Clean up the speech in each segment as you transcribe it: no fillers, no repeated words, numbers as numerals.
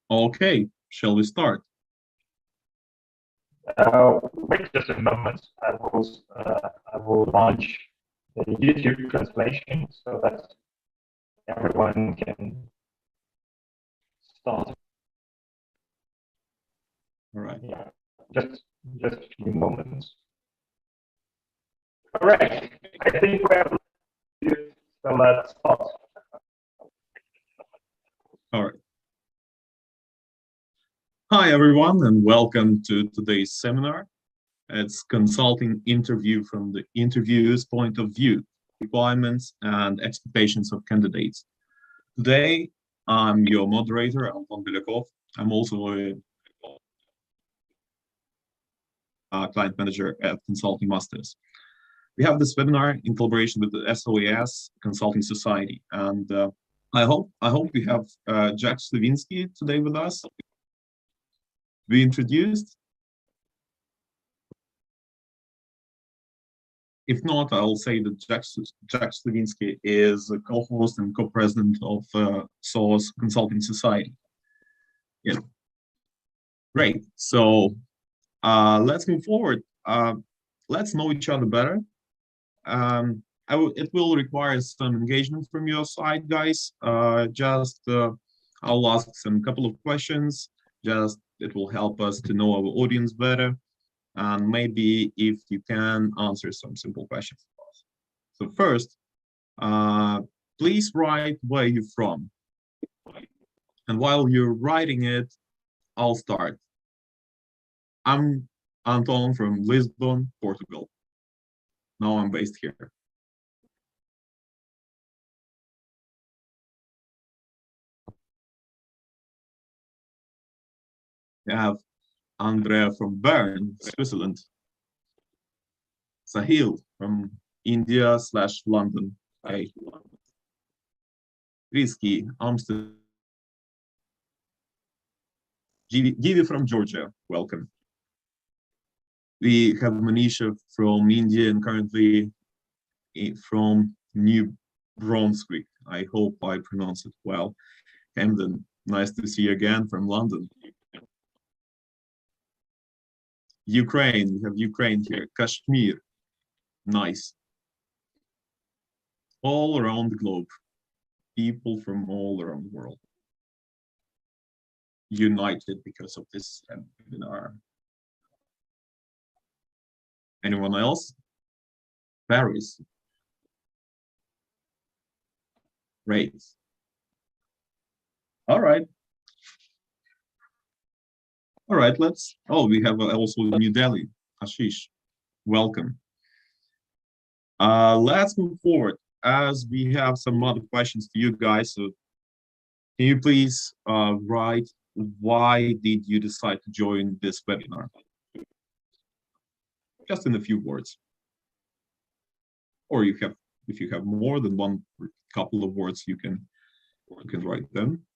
Okay, shall we start? Wait just a moment. I will launch the YouTube translation so that everyone can start. All right. Yeah, just a few moments. All right. I think we're good. So let's start. All right. Hi, everyone, and welcome to today's seminar. It's consulting interview from the interviewer's point of view, requirements and expectations of candidates. Today, I'm your moderator, Anton Belikov. I'm also a client manager at Consulting Masters. We have this webinar in collaboration with the SOAS Consulting Society, and I hope we have Jack Slavinsky today with us. We introduced. If not, I'll say that Jack Slavinsky is a co-host and co-president of SOAS Consulting Society. Yeah, great. So let's move forward. Let's know each other better. It will require some engagement from your side, guys. I'll ask some couple of questions. It will help us to know our audience better, and maybe if you can answer some simple questions for us. So first, please write where you're from. And while you're writing it, I'll start. I'm Anton from Lisbon, Portugal. Now I'm based here. We have Andrea from Bern, Switzerland. Sahil from India/London. Hey. Risky, Amsterdam. Givi from Georgia, welcome. We have Manisha from India and currently from New Brunswick. I hope I pronounce it well. Camden, nice to see you again from London. Ukraine, we have Ukraine here. Kashmir, nice. All around the globe, people from all around the world, united because of this webinar. Anyone else? Paris. Great. All right. All right, we have also New Delhi. Ashish, welcome. Let's move forward as we have some other questions to you guys. So can you please write why did you decide to join this webinar? Just in a few words. Or if you have more than one couple of words, you can write them.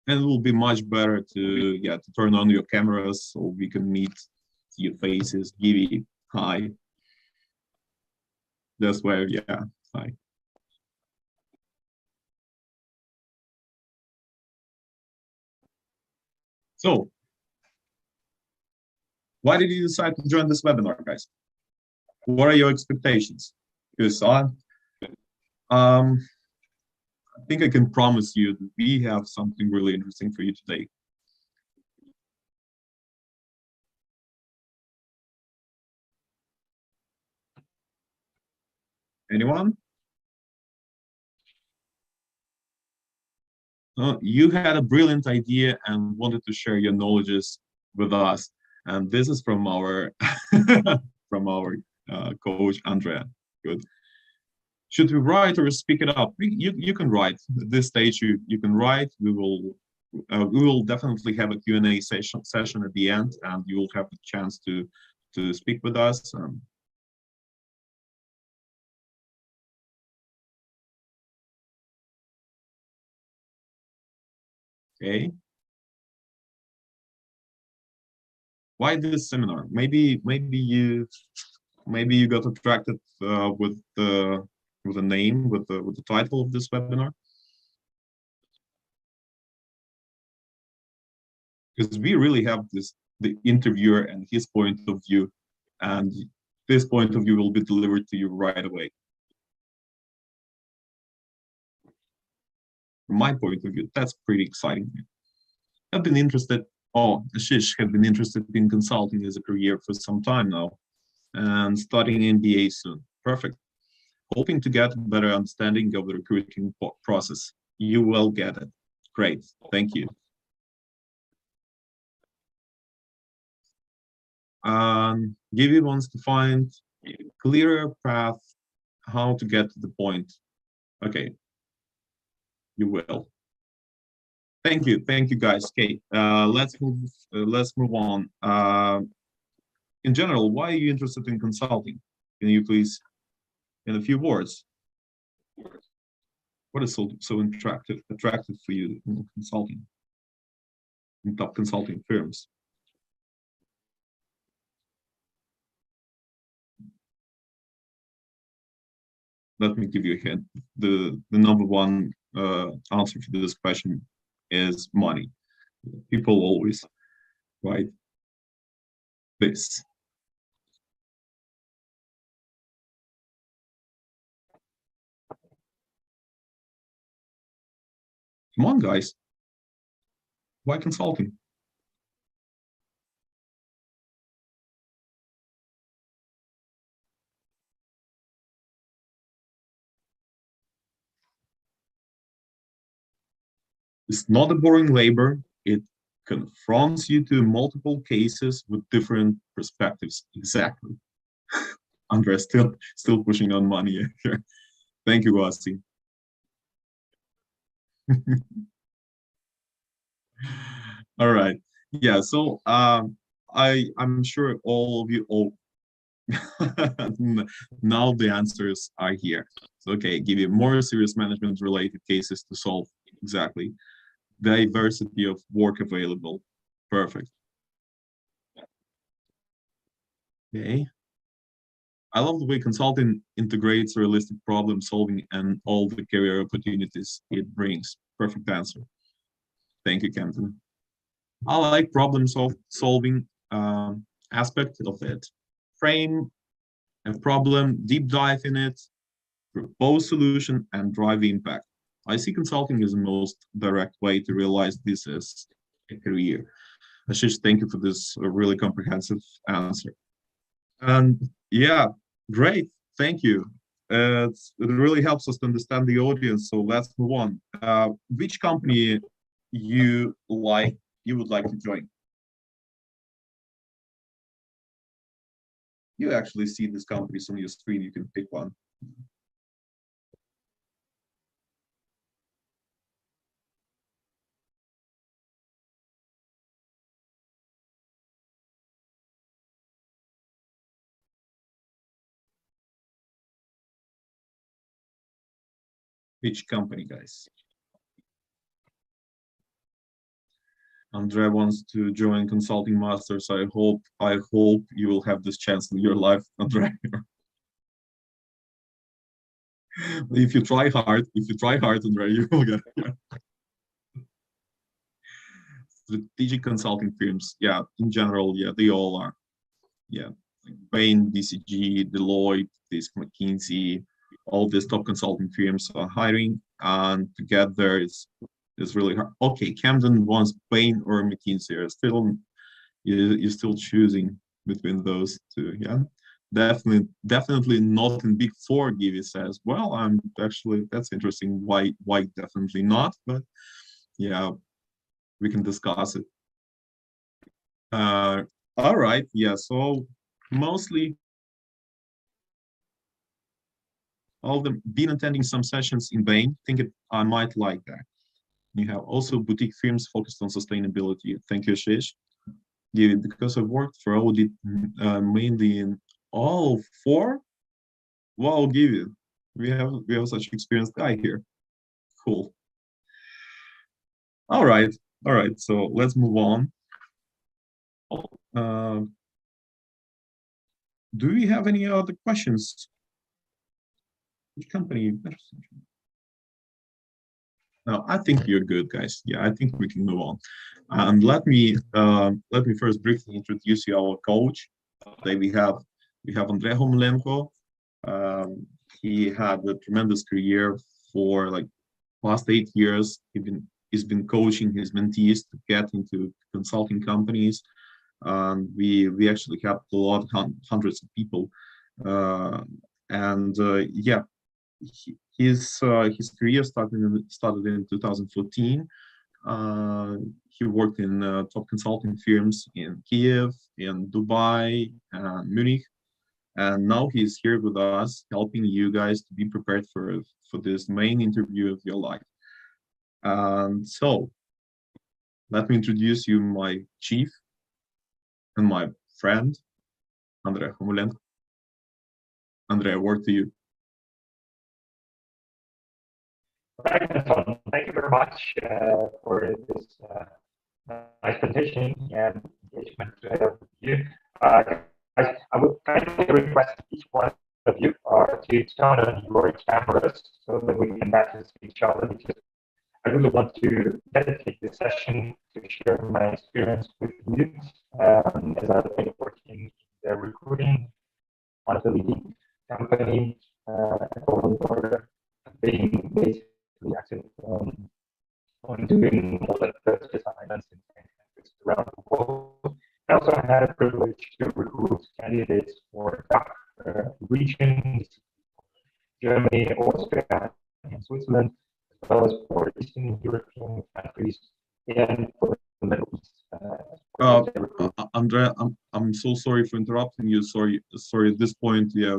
And it will be much better to turn on your cameras so we can meet your faces. Givi, hi. That's where, yeah, hi. So, why did you decide to join this webinar, guys? What are your expectations? Because I think I can promise you that we have something really interesting for you today. Anyone? You had a brilliant idea and wanted to share your knowledges with us. And this is from our coach, Andrea. Good. Should we write or speak it up? You can write. At this stage, you can write. We will definitely have a Q&A session at the end, and you will have the chance to speak with us. Okay. Why this seminar? Maybe you got attracted with the with a name, with the title of this webinar? Because we really have the interviewer and his point of view, and this point of view will be delivered to you right away. From my point of view, that's pretty exciting. I've been interested, Ashish had been interested in consulting as a career for some time now, and starting MBA soon. Perfect. Hoping to get a better understanding of the recruiting process. You will get it. Great, thank you. Givi wants to find a clearer path how to get to the point. Okay, you will. Thank you guys. Okay, let's move on. In general, why are you interested in consulting? Can you please, in a few words, what is so attractive for you in consulting, in top consulting firms? Let me give you a hint. The number one answer to this question is money. People always write this. Come on, guys. Why consulting? It's not a boring labor. It confronts you to multiple cases with different perspectives. Exactly. Andrea still pushing on money here. Thank you, Asti. All right. Yeah. So I'm sure all of you now the answers are here. So, okay, give you more serious management related cases to solve. Exactly. Diversity of work available. Perfect. Okay. I love the way consulting integrates realistic problem solving and all the career opportunities it brings. Perfect answer. Thank you, Camden. I like problem solving aspect of it. Frame a problem, deep dive in it, propose solution, and drive impact. I see consulting as the most direct way to realize this as a career. Ashish, thank you for this really comprehensive answer. And yeah, great, thank you. It really helps us to understand the audience, so let's move on. Which company you would like to join? You actually see these companies on your screen, you can pick one. Which company, guys? Andrea wants to join Consulting Masters. I hope you will have this chance in your life, Andrea. If you try hard, Andrea, you will get it. Strategic consulting firms, yeah, in general, yeah, they all are. Yeah, like Bain, BCG, Deloitte, this McKinsey, all these top consulting firms are hiring, and together it's really hard. Okay, Camden wants Bain or McKinsey. You're still choosing between those two. Yeah, definitely not in Big Four. Givi says, well, I'm actually, that's interesting. Why definitely not? But yeah, we can discuss it. All right, yeah. So mostly all of them been attending some sessions in Bain. I might like that. You have also boutique firms focused on sustainability. Thank you, Ashish. Yeah, because I've worked for audit mainly in all four. Well, I'll give you. We have such an experienced guy here. Cool. All right. So let's move on. Do we have any other questions? Which company? No, I think you're good, guys. Yeah, I think we can move on. And let me first briefly introduce you our coach. Today we have Andrei Homulenko. He had a tremendous career for like past 8 years. He's been coaching his mentees to get into consulting companies, and we actually helped a lot, hundreds of people. Yeah, his career started in 2014. He worked in top consulting firms in Kiev, in Dubai, and Munich, and now he's here with us, helping you guys to be prepared for this main interview of your life. And so, let me introduce you my chief and my friend, Andrei Homulenko. Andrei, word to you. Right, Anton, thank you very much for this nice presentation and engagement with you. I would kindly request each one of you to turn on your cameras so that we can better see each other, because I really want to dedicate this session to share my experience with you as I've been working in the recruiting, one of the leading companies over being basically active on doing more than 30 assignments in countries around the world. I also had a privilege to recruit candidates for DACH regions, Germany, Austria, and Switzerland, as well as for Eastern European countries and for the Middle East. Andrea, I'm so sorry for interrupting you. Sorry. At this point, yeah,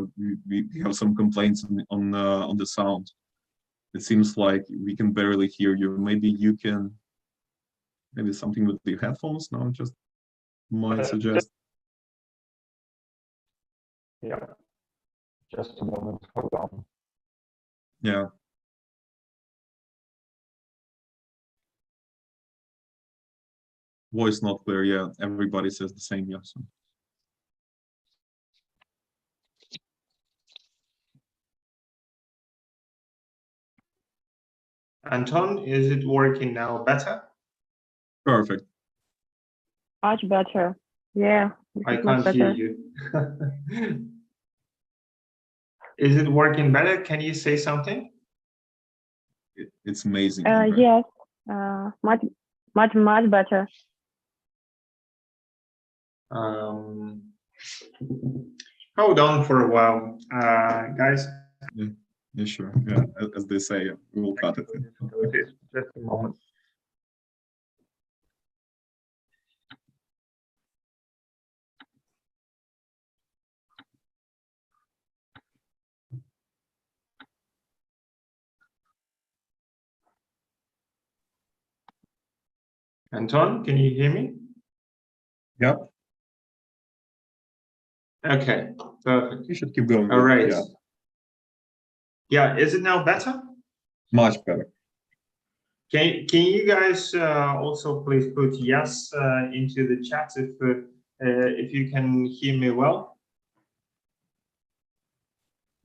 we have some complaints on the sound. It seems like we can barely hear you. Maybe something with the headphones. No, just might suggest. Yeah, just a moment. Hold on. Yeah. Voice not clear. Yeah, everybody says the same. Yeah. So. Anton, is it working now better? Perfect. Much better. Yeah. I can't hear you. Is it working better? Can you say something? It's amazing. Yes. Much better. Hold on for a while, guys. Yeah, sure. Yeah, as they say, we'll cut it. Just a moment. Anton, can you hear me? Yep. Okay, perfect. You should keep going. All right. Yeah. Yeah, is it now better? Much better. Can you guys also please put yes into the chat if you can hear me well?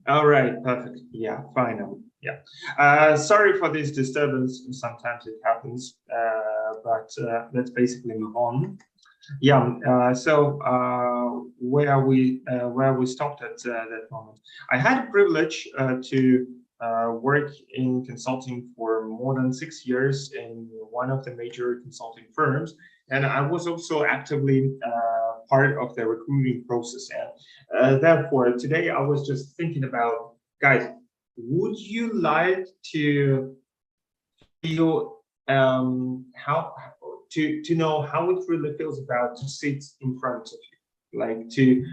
All right, perfect. Yeah, fine. Yeah. Sorry for this disturbance. Sometimes it happens, but let's basically move on. Yeah. So where we stopped at that moment, I had a privilege to work in consulting for more than 6 years in one of the major consulting firms, and I was also actively part of the recruiting process. And therefore, today I was just thinking about, guys, would you like to feel how to know how it really feels about to sit in front of you, like to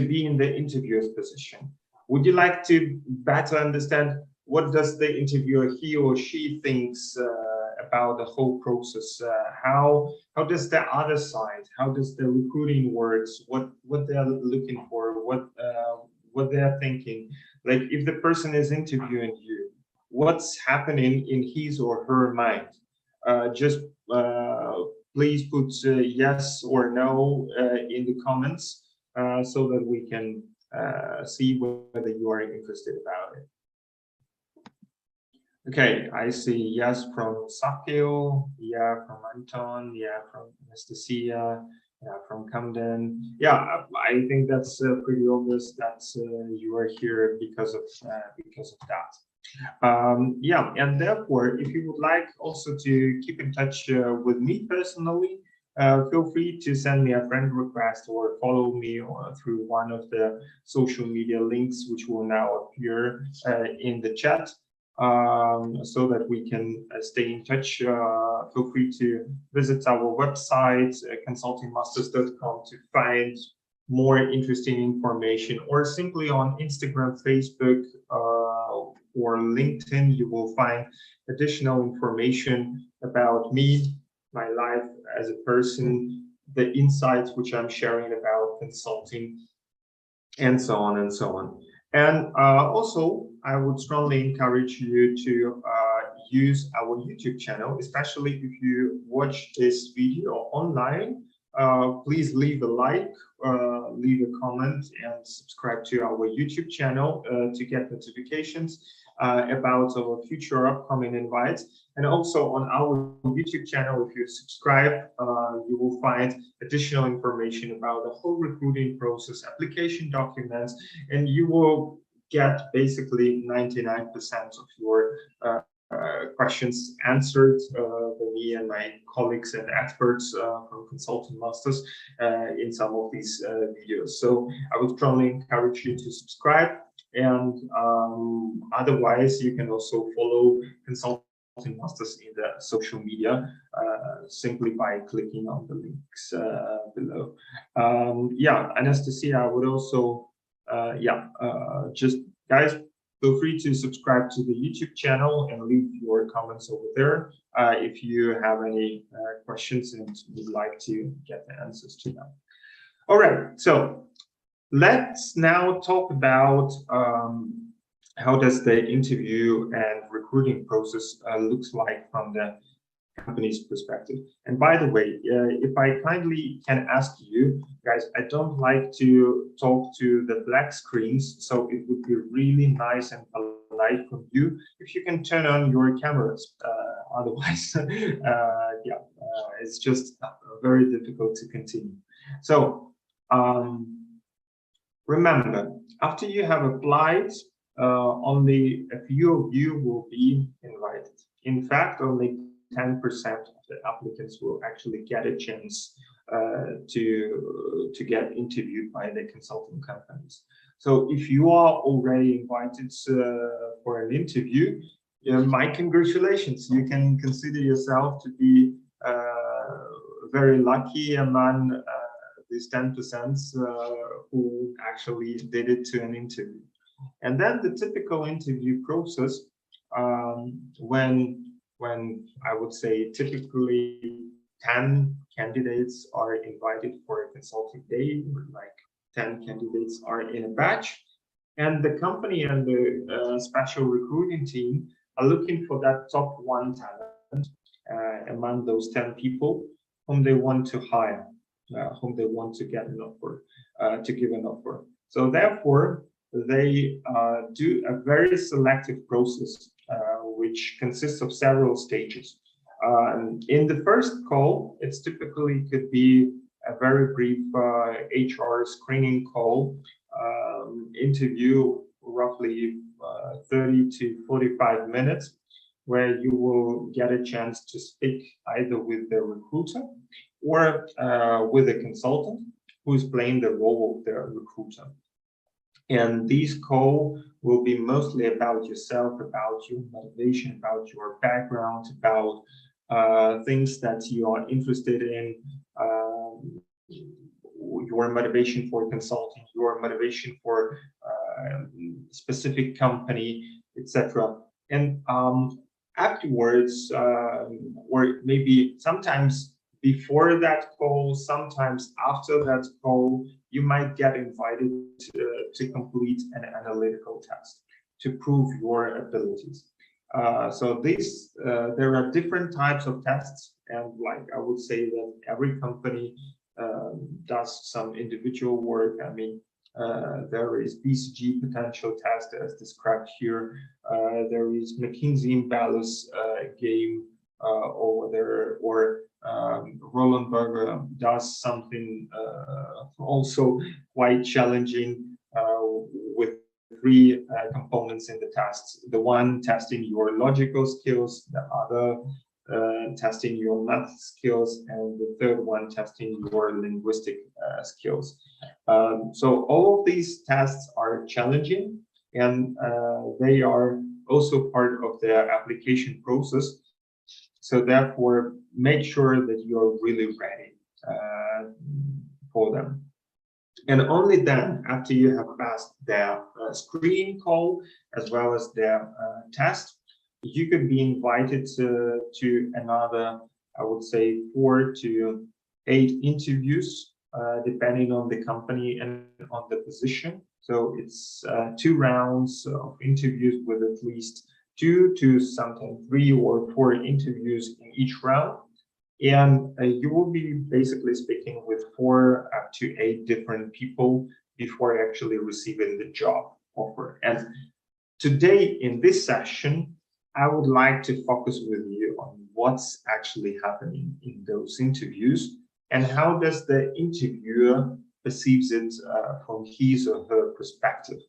be in the interviewer's position? Would you like to better understand what does the interviewer, he or she, thinks about the whole process? How does the other side, how does the recruiting works? What they are looking for? What they are thinking? Like if the person is interviewing you, what's happening in his or her mind? Just please put yes or no in the comments so that we can see whether you are interested about it. Okay, I see yes from Sakil, yeah from Anton, yeah from Anastasia, yeah from Camden. Yeah, I think that's pretty obvious that you are here because of that. Yeah, and therefore, if you would like also to keep in touch with me personally, feel free to send me a friend request or follow me or through one of the social media links, which will now appear in the chat, so that we can stay in touch. Feel free to visit our website, consultingmasters.com, to find more interesting information, or simply on Instagram, Facebook, or LinkedIn, you will find additional information about me, my life as a person, the insights which I'm sharing about consulting, and so on and so on. And also, I would strongly encourage you to use our YouTube channel, especially if you watch this video online. Please leave a like, leave a comment, and subscribe to our YouTube channel to get notifications about our future upcoming invites. And also on our YouTube channel, if you subscribe, you will find additional information about the whole recruiting process, application documents, and you will get basically 99% of your questions answered by me and my colleagues and experts from Consulting Masters in some of these videos. So I would strongly encourage you to subscribe, and otherwise you can also follow Consulting Masters in the social media simply by clicking on the links below. Yeah, Anastasia, I would also just guys, feel free to subscribe to the YouTube channel and leave your comments over there if you have any questions and would like to get the answers to them. All right, so let's now talk about how does the interview and recruiting process looks like from the company's perspective. And by the way, if I kindly can ask you guys, I don't like to talk to the black screens, so it would be really nice and polite from you if you can turn on your cameras. Otherwise, it's just very difficult to continue. So remember, after you have applied, only a few of you will be invited. In fact, only 10% of the applicants will actually get a chance to get interviewed by the consulting companies. So if you are already invited for an interview, my congratulations. You can consider yourself to be very lucky among these 10% who actually did it to an interview. And then the typical interview process, when I would say typically 10 candidates are invited for a consulting day, like 10 candidates are in a batch, and the company and the special recruiting team are looking for that top 1 talent among those 10 people whom they want to hire, whom they want to get an offer, to give an offer. So therefore, they do a very selective process, which consists of several stages. In the first call, it's typically could be a very brief HR screening call, interview, roughly 30 to 45 minutes, where you will get a chance to speak either with the recruiter or with a consultant who is playing the role of the recruiter. And these calls will be mostly about yourself, about your motivation, about your background, about things that you are interested in, your motivation for consulting, your motivation for specific company, etc. And afterwards, or maybe sometimes before that call, sometimes after that call, you might get invited to complete an analytical test to prove your abilities. So there are different types of tests, and like I would say that every company does some individual work. I mean, There is BCG potential test as described here. There is McKinsey imbalance game, or Roland Berger does something also quite challenging with three components in the tests. The one testing your logical skills, the other testing your math skills, and the third one testing your linguistic skills. So all of these tests are challenging, and they are also part of the application process. So therefore, make sure that you're really ready for them. And only then, after you have passed their screening call as well as their test, you could be invited to another, I would say, 4 to 8 interviews, depending on the company and on the position. So it's 2 rounds of interviews with at least 2 to sometimes 3 or 4 interviews in each round. And you will be basically speaking with 4 up to 8 different people before actually receiving the job offer. And today in this session, I would like to focus with you on what's actually happening in those interviews and how does the interviewer perceives it from his or her perspective.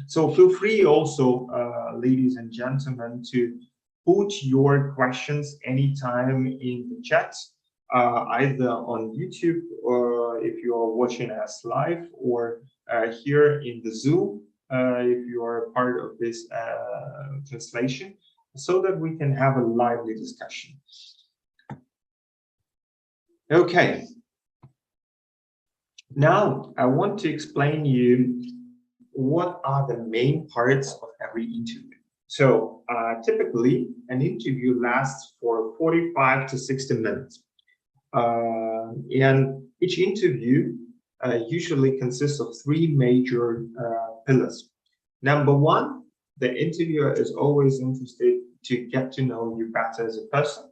So feel free also, ladies and gentlemen, to put your questions anytime in the chat, either on YouTube or if you are watching us live, or here in the Zoom, if you are part of this translation, so that we can have a lively discussion. Okay. Now, I want to explain you what are the main parts of every interview. So typically, an interview lasts for 45 to 60 minutes. And each interview usually consists of 3 major pillars. Number 1, the interviewer is always interested to get to know you better as a person.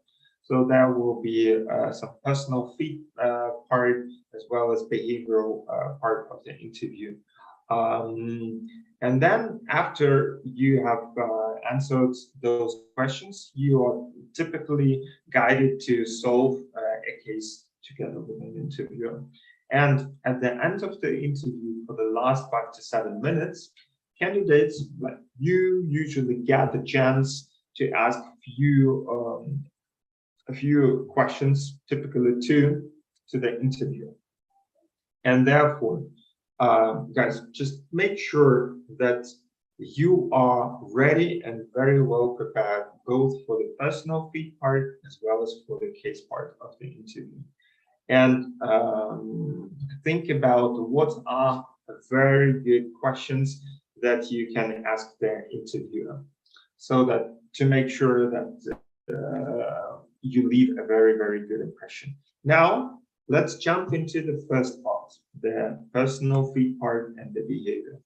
So there will be some personal fit part as well as behavioral part of the interview. And then after you have answered those questions, you are typically guided to solve a case together with an interviewer. And at the end of the interview, for the last 5 to 7 minutes, candidates like you usually get the chance to ask a few questions, typically 2, to the interviewer. And therefore, guys, just make sure that you are ready and very well prepared, both for the personal fit part as well as for the case part of the interview. And think about what are very good questions that you can ask the interviewer, so that to make sure that you leave a very, very good impression. Now, let's jump into the first part, the personal fit part and the behavior.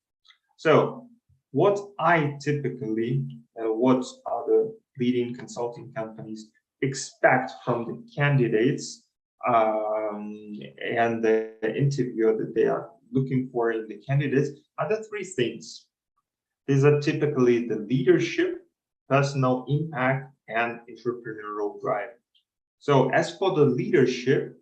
So what I typically, what other leading consulting companies expect from the candidates and the interviewer that they are looking for in the candidates are the 3 things. These are typically the leadership, personal impact, and entrepreneurial drive. So as for the leadership,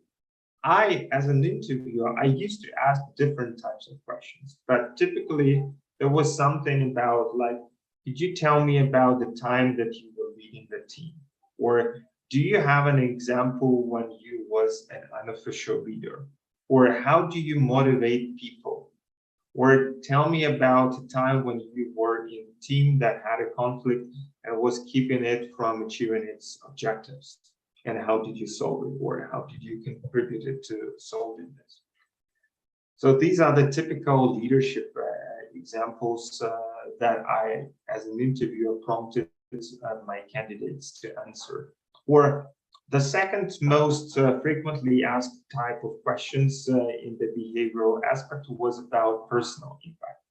as an interviewer, I used to ask different types of questions, but typically there was something about like, did you tell me about the time that you were leading the team? Or do you have an example when you was an unofficial leader? Or how do you motivate people? Or tell me about a time when you were in a team that had a conflict and was keeping it from achieving its objectives. And how did you solve it, or how did you contribute to solving this? So these are the typical leadership examples that I, as an interviewer, prompted my candidates to answer. Or the second most frequently asked type of questions in the behavioral aspect was about personal impact.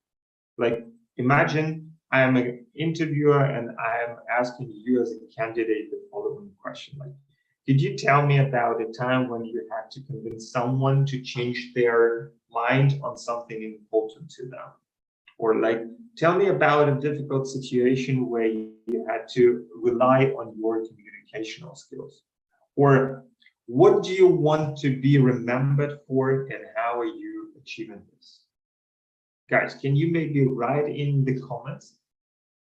Like, imagine I am an interviewer and I am asking you as a candidate the following question, like, Could you tell me about a time when you had to convince someone to change their mind on something important to them? Or like, tell me about a difficult situation where you had to rely on your communicational skills. Or what do you want to be remembered for and how are you achieving this? Guys, can you maybe write in the comments,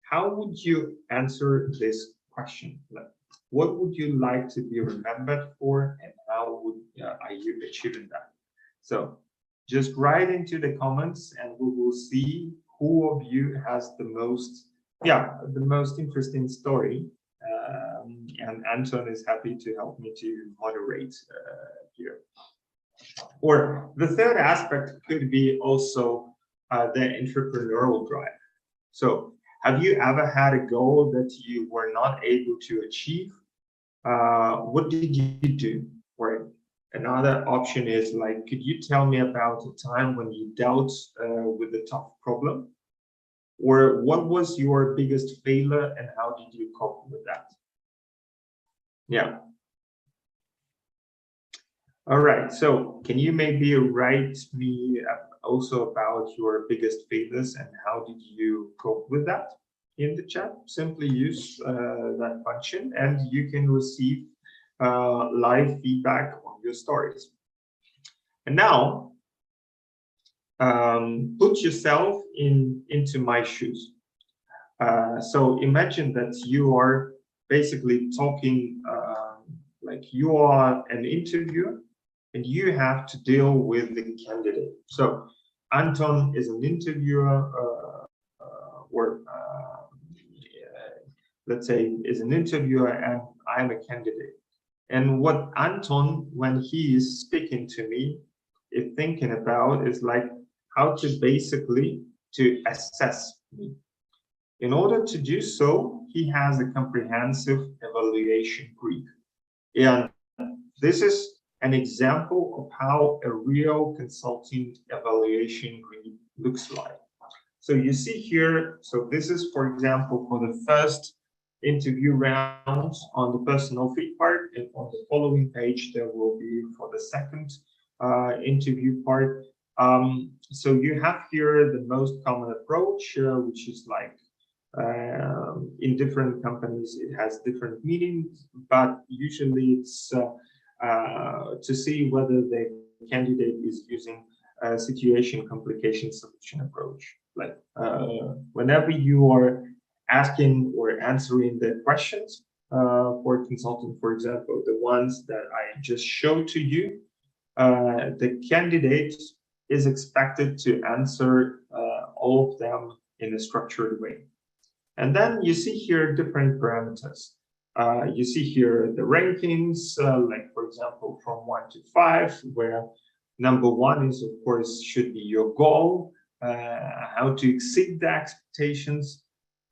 how would you answer this question? Like, what would you like to be remembered for and how would are you achieving that? So just write into the comments and we will see who of you has the most interesting story. And Anton is happy to help me to moderate here. Or the third aspect could be also the entrepreneurial drive. So have you ever had a goal that you were not able to achieve? What did you do? Or another option is like, could you tell me about a time when you dealt with a tough problem? Or what was your biggest failure and how did you cope with that? Yeah. All right, so can you maybe write me also about your biggest failures and how did you cope with that in the chat? Simply use that function and you can receive live feedback on your stories. And now, put yourself into my shoes. So imagine that you are basically talking like you are an interviewer and you have to deal with the candidate. So Anton is an interviewer or let's say is an interviewer and I'm a candidate. And what Anton, when he is speaking to me, is thinking about is like how to basically to assess me. In order to do so, he has a comprehensive evaluation grid. And this is an example of how a real consulting evaluation grid looks like. So you see here, so this is, for example, for the first interview round on the personal fit part, and on the following page, there will be for the second interview part. So you have here the most common approach, which is like in different companies, it has different meanings, but usually it's to see whether the candidate is using a situation complication solution approach. Like whenever you are asking or answering the questions for consultant, for example, the ones that I just showed to you, the candidate is expected to answer all of them in a structured way. And then you see here different parameters. You see here the rankings, like for example, from 1 to 5, where number 1 is, of course, should be your goal, how to exceed the expectations,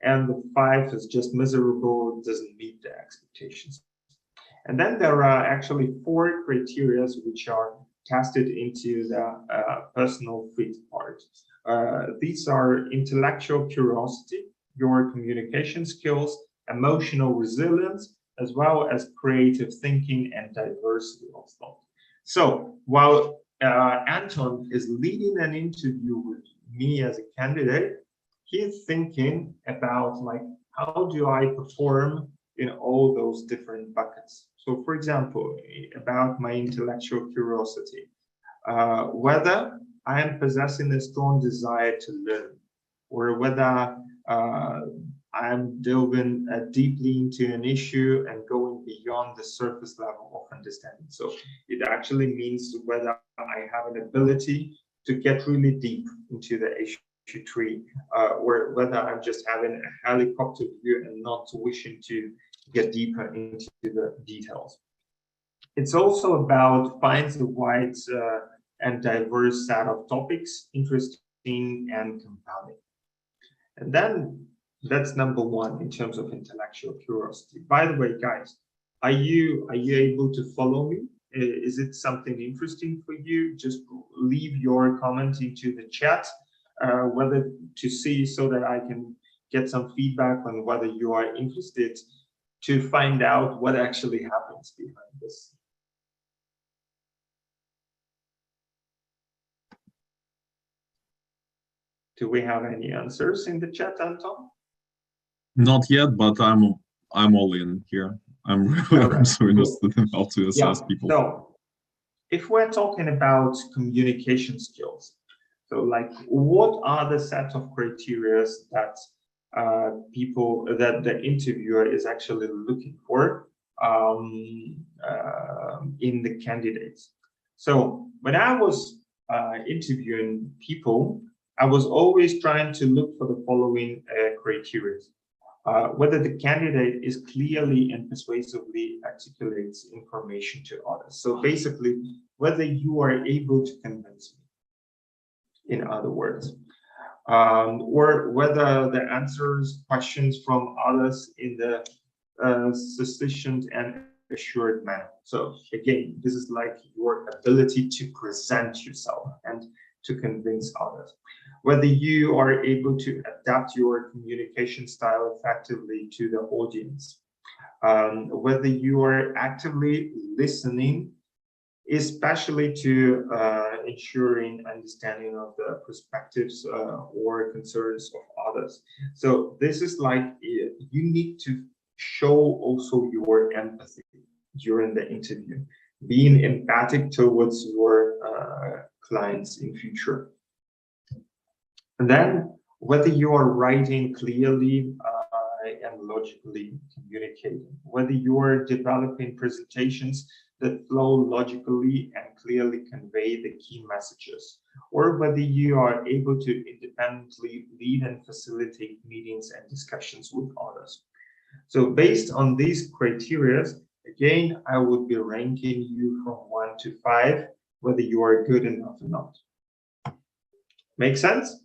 and the 5 is just miserable, doesn't meet the expectations. And then there are actually 4 criteria which are tested into the personal fit part. These are intellectual curiosity, your communication skills, emotional resilience, as well as creative thinking and diversity of thought. So while Anton is leading an interview with me as a candidate, he's thinking about like, how do I perform in all those different buckets? So for example, about my intellectual curiosity, whether I am possessing a strong desire to learn, or whether I'm delving deeply into an issue and going beyond the surface level of understanding. So it actually means whether I have an ability to get really deep into the issue tree, or whether I'm just having a helicopter view and not wishing to get deeper into the details. It's also about finds a wide and diverse set of topics, interesting and compelling. And then that's number 1 in terms of intellectual curiosity. By the way, guys, are you able to follow me? Is it something interesting for you? Just leave your comment into the chat, whether to see so that I can get some feedback on whether you are interested to find out what actually happens behind this. Do we have any answers in the chat, Anton? Not yet, but I'm all in here. I'm really so interested in how to assess people. So if we're talking about communication skills, so like what are the set of criteria that that the interviewer is actually looking for in the candidates? So when I was interviewing people, I was always trying to look for the following criteria. Whether the candidate is clearly and persuasively articulates information to others. So basically, whether you are able to convince me, in other words, or whether the answers questions from others in the sufficient and assured manner. So again, this is like your ability to present yourself and to convince others. Whether you are able to adapt your communication style effectively to the audience, whether you are actively listening, especially to ensuring understanding of the perspectives or concerns of others. So this is like, you need to show also your empathy during the interview, being empathic towards your clients in future. And then whether you are writing clearly and logically communicating, whether you are developing presentations that flow logically and clearly convey the key messages, or whether you are able to independently lead and facilitate meetings and discussions with others. So based on these criteria, again, I would be ranking you from 1 to 5, whether you are good enough or not. Make sense?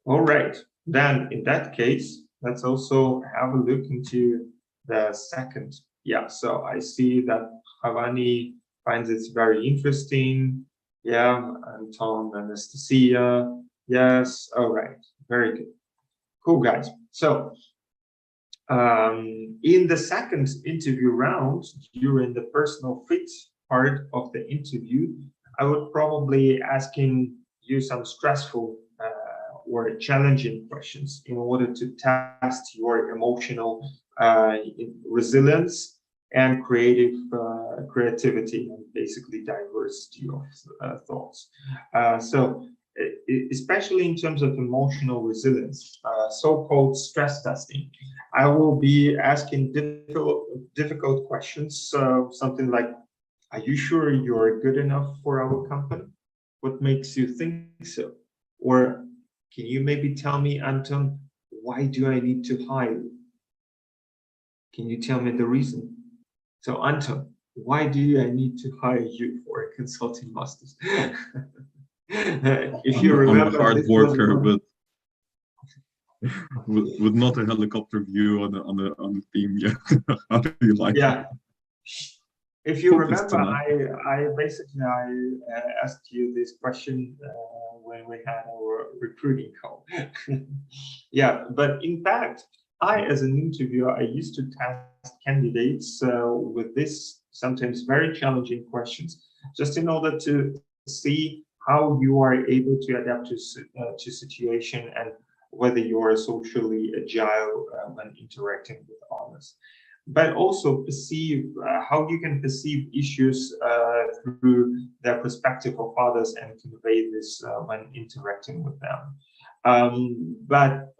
All right, then in that case, let's also have a look into the second. Yeah, so I see that Havani finds it very interesting. Yeah, Anton, Anastasia. Yes, all right, very good. Cool, guys. So in the second interview round, during the personal fit part of the interview, I would probably asking you some stressful or challenging questions in order to test your emotional resilience and creativity and basically diversity of thoughts. So especially in terms of emotional resilience, so-called stress testing, I will be asking difficult questions, something like, are you sure you're good enough for our company? What makes you think so? Or can you maybe tell me, Anton, why do I need to hire you? Can you tell me the reason? So Anton, why do I need to hire you for a consulting master's? If you remember, I'm a hard worker, but with not a helicopter view on the theme yet. How do you like it? If you remember, I basically asked you this question when we had our recruiting call. Yeah, but in fact, I, as an interviewer, I used to test candidates with this sometimes very challenging questions, just in order to see how you are able to adapt to situation and whether you are socially agile when interacting with others. But also perceive how you can perceive issues through the perspective of others and convey this when interacting with them. But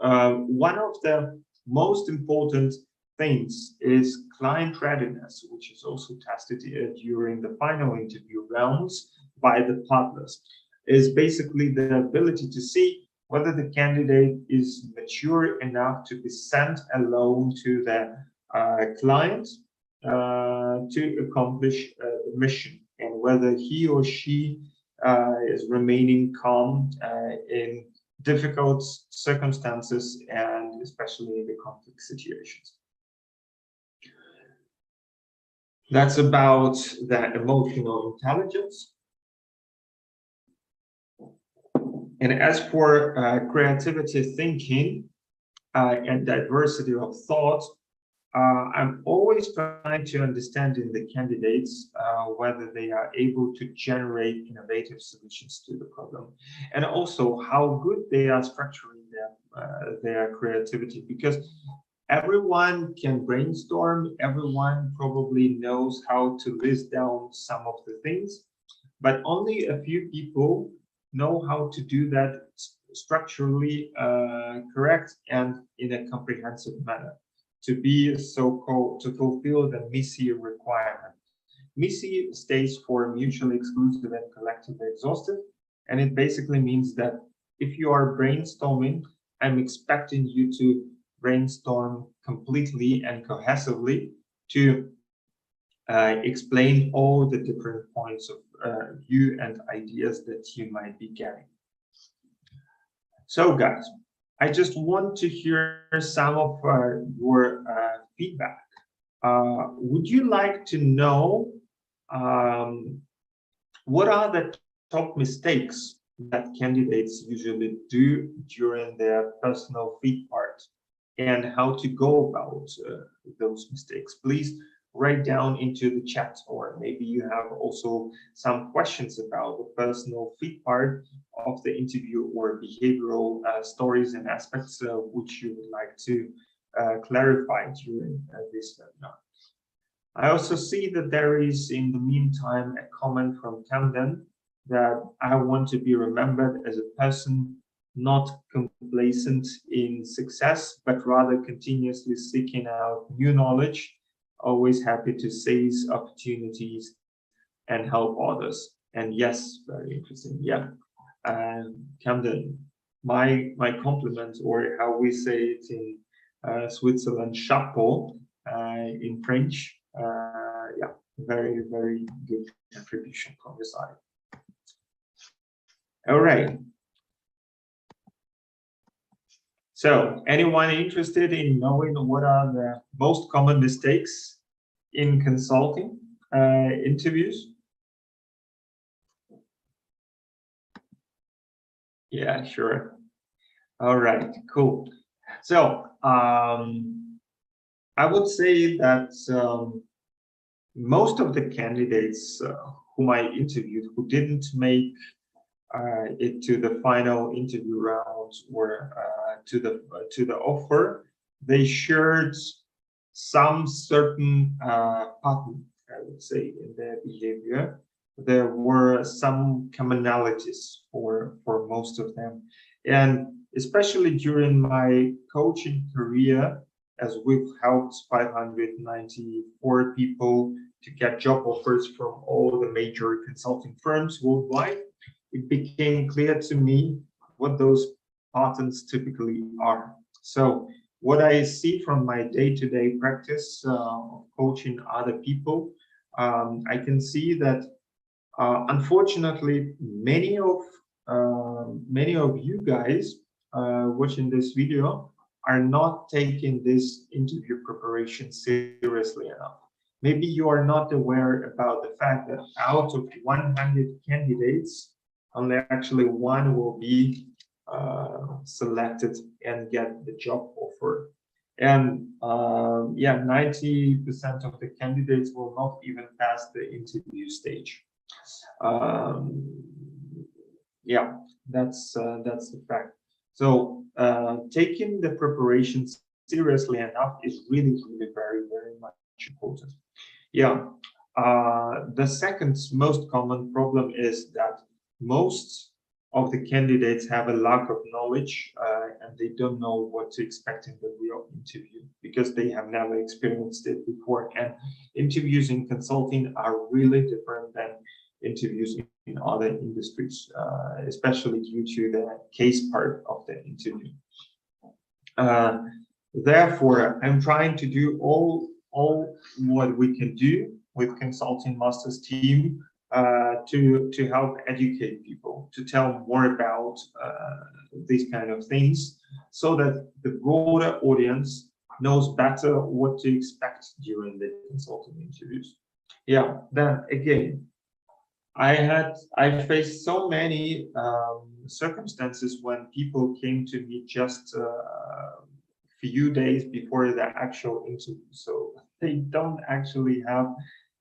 one of the most important things is client readiness, which is also tested during the final interview rounds by the partners, is basically the ability to see whether the candidate is mature enough to be sent alone to the client to accomplish the mission, and whether he or she is remaining calm in difficult circumstances and especially in the conflict situations. That's about the emotional intelligence. And as for creativity thinking, and diversity of thought, I'm always trying to understand in the candidates whether they are able to generate innovative solutions to the problem, and also how good they are structuring their creativity, because everyone can brainstorm, everyone probably knows how to list down some of the things, but only a few people know how to do that structurally correct and in a comprehensive manner, to be so-called, to fulfill the MISI requirement. MISI stays for mutually exclusive and collectively exhaustive, and it basically means that if you are brainstorming, I'm expecting you to brainstorm completely and cohesively to explain all the different points of view and ideas that you might be getting. So guys, I just want to hear some of your feedback. Would you like to know what are the top mistakes that candidates usually do during their personal feed part, and how to go about those mistakes? Please write down into the chat, or maybe you have also some questions about the personal feed part of the interview, or behavioral stories and aspects which you would like to clarify during this webinar. I also see that there is, in the meantime, a comment from Camden that I want to be remembered as a person not complacent in success, but rather continuously seeking out new knowledge, always happy to seize opportunities and help others. And yes, very interesting. Yeah, Camden, my compliment, or how we say it in Switzerland, chapeau in French. Yeah, very, very good contribution from your side. All right. So, anyone interested in knowing what are the most common mistakes in consulting interviews? Yeah, sure. All right, cool. So, I would say that most of the candidates whom I interviewed who didn't make it to the final interview round, or to the offer, they shared some certain pattern, I would say, in their behavior. There were some commonalities for most of them, and especially during my coaching career, as we've helped 594 people to get job offers from all the major consulting firms worldwide, it became clear to me what those patterns typically are. So what I see from my day-to-day practice of coaching other people, I can see that unfortunately many of you guys watching this video are not taking this interview preparation seriously enough. Maybe you are not aware about the fact that out of 100 candidates, only actually one will be selected and get the job offer. And yeah, 90% of the candidates will not even pass the interview stage. Yeah, that's the fact. So taking the preparation seriously enough is really, really very, very much important. Yeah. The second most common problem is that most of the candidates have a lack of knowledge and they don't know what to expect in the real interview because they have never experienced it before. And interviews in consulting are really different than interviews in other industries, especially due to the case part of the interview. Therefore, I'm trying to do all what we can do with Consulting Masters team to help educate people, to tell more about these kind of things, so that the broader audience knows better what to expect during the consulting interviews. Yeah, then again, I faced so many circumstances when people came to me just few days before the actual interview. So they don't actually have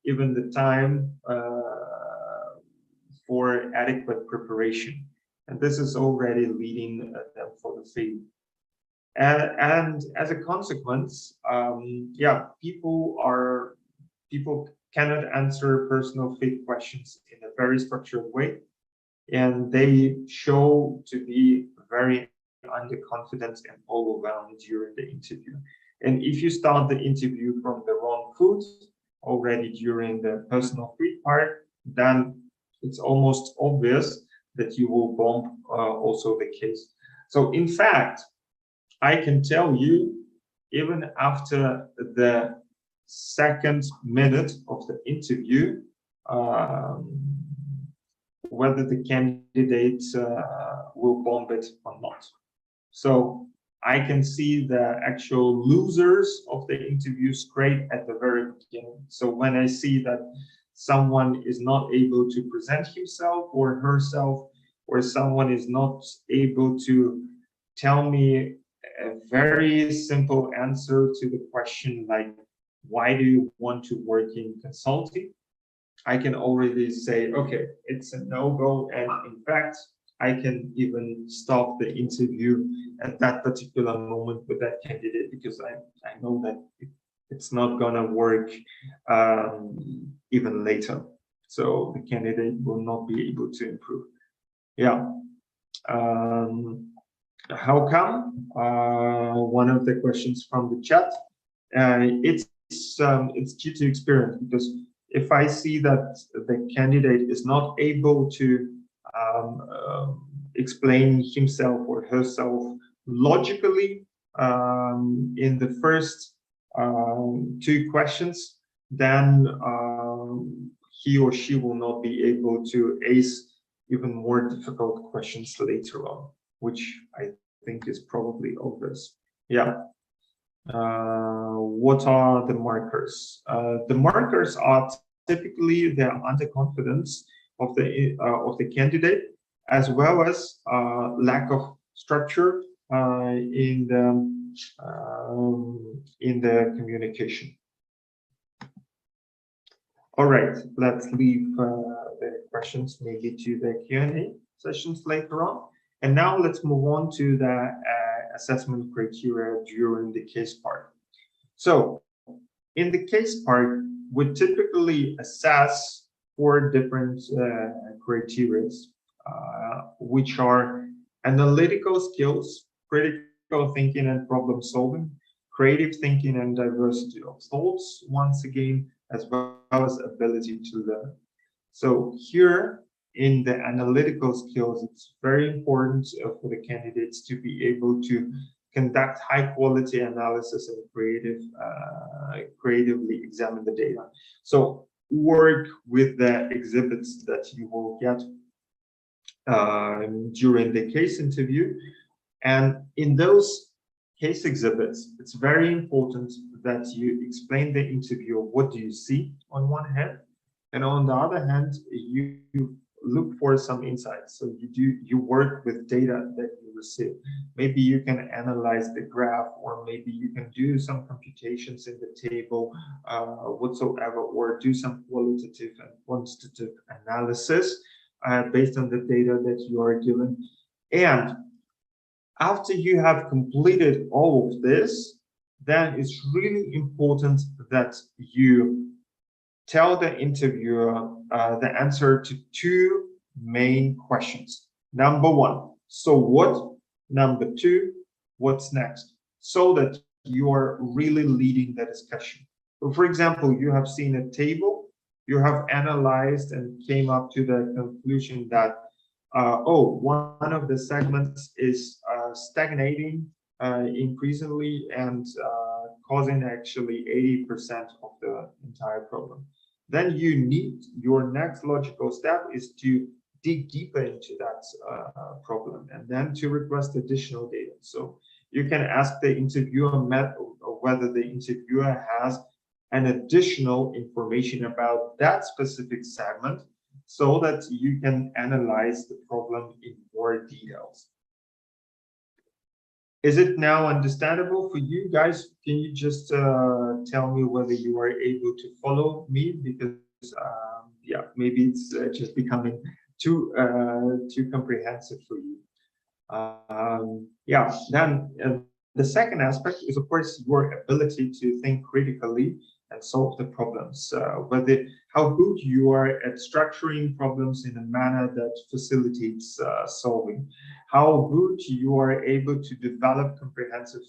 even the time for adequate preparation. And this is already leading them for the failure. And as a consequence, yeah, people cannot answer personal fit questions in a very structured way, and they show to be very underconfident and overwhelmed during the interview. And if you start the interview from the wrong foot already during the personal fit part, then it's almost obvious that you will bomb also the case. So in fact, I can tell you, even after the second minute of the interview, whether the candidate will bomb it or not. So I can see the actual losers of the interview straight at the very beginning. So when I see that someone is not able to present himself or herself, or someone is not able to tell me a very simple answer to the question like, why do you want to work in consulting? I can already say, okay, it's a no-go. And in fact, I can even stop the interview at that particular moment with that candidate, because I know that it's not gonna work even later. So the candidate will not be able to improve. Yeah. How come? One of the questions from the chat. It's due to experience, because if I see that the candidate is not able to explain himself or herself logically in the first two questions, then he or she will not be able to ace even more difficult questions later on, which I think is probably obvious. Yeah. What are the markers? The markers are typically the underconfidence of the candidate, as well as lack of structure in the communication. All right, let's leave the questions maybe to the Q&A sessions later on. And now let's move on to the assessment criteria during the case part. So in the case part, we typically assess 4 different criteria, which are analytical skills, critical thinking and problem solving, creative thinking and diversity of thoughts, once again, as well as ability to learn. So here in the analytical skills, it's very important for the candidates to be able to conduct high quality analysis and creatively examine the data. So work with the exhibits that you will get during the case interview. And in those case exhibits, it's very important that you explain the interviewer what do you see on one hand, and on the other hand, you look for some insights. So you work with data that you receive. Maybe you can analyze the graph, or maybe you can do some computations in the table whatsoever, or do some qualitative and quantitative analysis based on the data that you are given. And after you have completed all of this, then it's really important that you tell the interviewer the answer to 2 main questions. Number 1, so what? Number 2, what's next? So that you are really leading the discussion. So for example, you have seen a table, you have analyzed and came up to the conclusion that one of the segments is stagnating increasingly and causing actually 80% of the entire problem. Then your next logical step is to dig deeper into that problem, and then to request additional data. So you can ask the interviewer whether the interviewer has an additional information about that specific segment, so that you can analyze the problem in more details. Is it now understandable for you guys? Can you just tell me whether you are able to follow me? Because yeah, maybe it's just becoming too comprehensive for you. Yeah, then the second aspect is, of course, your ability to think critically and solve the problems. Whether how good you are at structuring problems in a manner that facilitates solving, how good you are able to develop comprehensive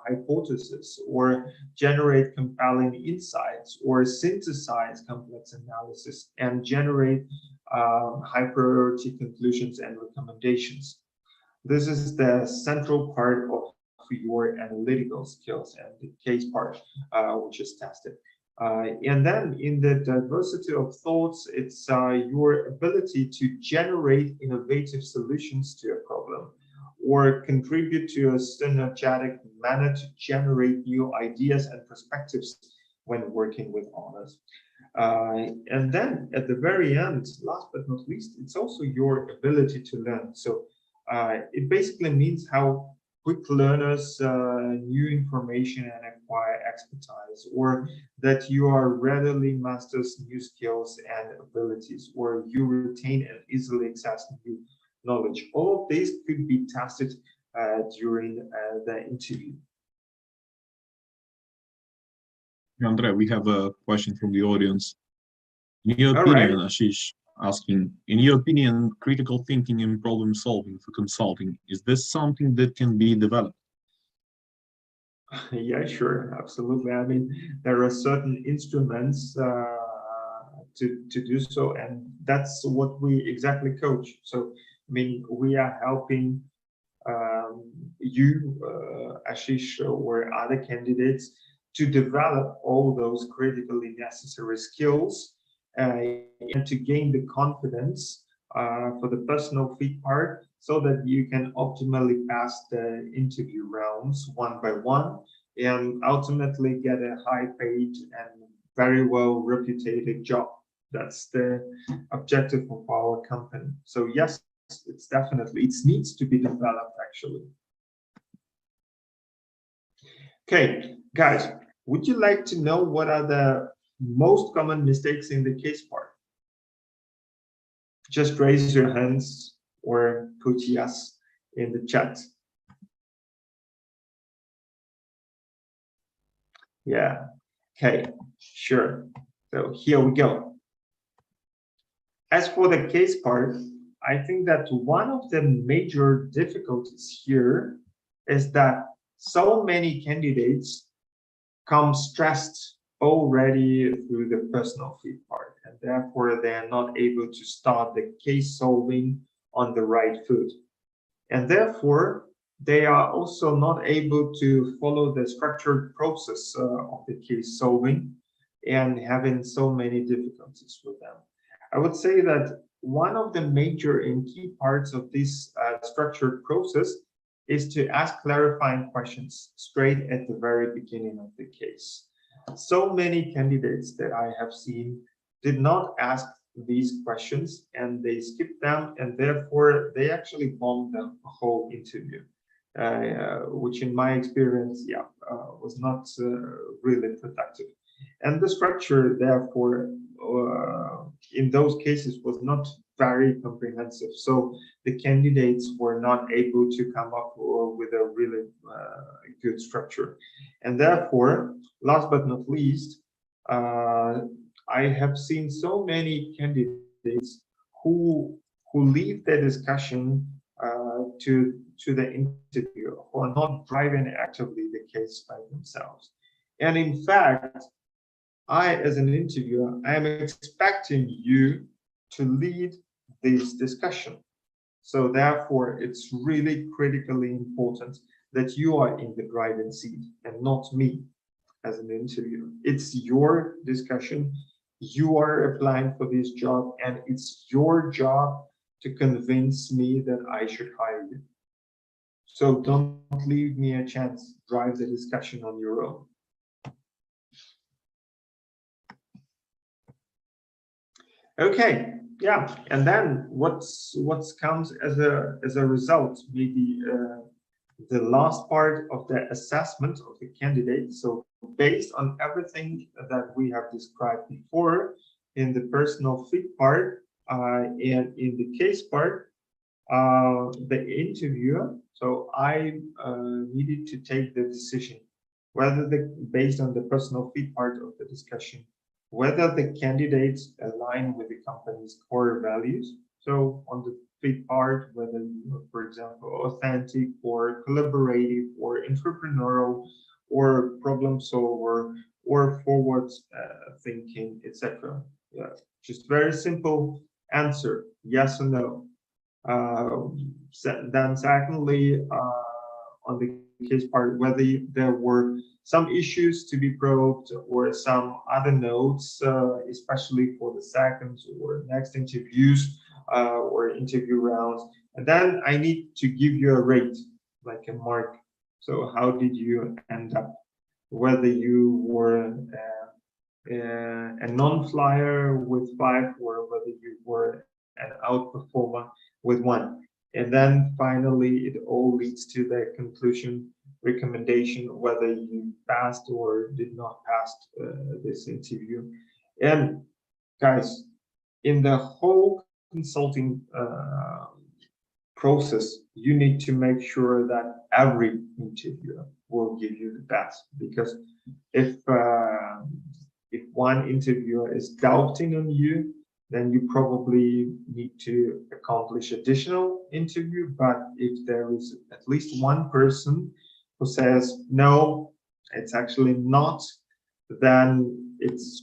hypotheses or generate compelling insights or synthesize complex analysis and generate high priority conclusions and recommendations. This is the central part of your analytical skills and the case part, which is tested. And then in the diversity of thoughts, it's your ability to generate innovative solutions to a problem or contribute to a synergetic manner to generate new ideas and perspectives when working with others. And then at the very end, last but not least, it's also your ability to learn. So it basically means how quick learners new information and acquire expertise, or that you are readily masters new skills and abilities, or you retain and easily access new knowledge. All of these could be tested during the interview. Andrea, we have a question from the audience. In your All opinion, right. Ashish asking, in your opinion, critical thinking and problem solving for consulting, is this something that can be developed? Yeah, sure, absolutely. I mean, there are certain instruments to do so, and that's what we exactly coach. So, I mean, we are helping you, Ashish, or other candidates to develop all those critically necessary skills and to gain the confidence for the personal fit part, so that you can optimally pass the interview rounds one by one and ultimately get a high paid and very well reputed job. That's the objective of our company. So yes, it's definitely, it needs to be developed actually. Okay, guys, would you like to know what are the most common mistakes in the case part? Just raise your hands or put yes in the chat. Yeah, okay, sure. So here we go. As for the case part, I think that one of the major difficulties here is that so many candidates come stressed already through the personal fit part, and therefore they are not able to start the case solving on the right foot. And therefore, they are also not able to follow the structured process of the case solving and having so many difficulties with them. I would say that one of the major and key parts of this structured process is to ask clarifying questions straight at the very beginning of the case. So many candidates that I have seen did not ask these questions and they skipped them, and therefore they actually bombed the whole interview, which in my experience, was not really productive. And the structure, therefore, in those cases was not very comprehensive. So the candidates were not able to come up with a really good structure. And therefore, last but not least, I have seen so many candidates who leave the discussion to the interview, who are not driving actively the case by themselves. And in fact, I, as an interviewer, I am expecting you to lead this discussion. So therefore, it's really critically important that you are in the driving seat and not me as an interviewer. It's your discussion. You are applying for this job, and it's your job to convince me that I should hire you. So don't leave me a chance. Drive the discussion on your own. Okay, yeah, and then what's comes as a result, maybe the last part of the assessment of the candidate. So based on everything that we have described before in the personal fit part and in the case part, the interviewer, so I needed to take the decision whether based on the personal fit part of the discussion, whether the candidates align with the company's core values. So on the fit part, whether you are, for example, authentic or collaborative or entrepreneurial or problem solver or forward thinking, etc. Yeah, just very simple answer, yes or no. Then secondly, on the case part, whether there were some issues to be probed or some other notes, especially for the second or next interviews or interview rounds. And then I need to give you a rate, like a mark. So how did you end up? Whether you were a non-flyer with 5 or whether you were an outperformer with 1. And then finally, it all leads to the conclusion recommendation, whether you passed or did not pass this interview. And guys, in the whole consulting process, you need to make sure that every interviewer will give you the best, because if one interviewer is doubting on you, then you probably need to accomplish additional interview. But if there is at least one person who says, no, it's actually not, then it's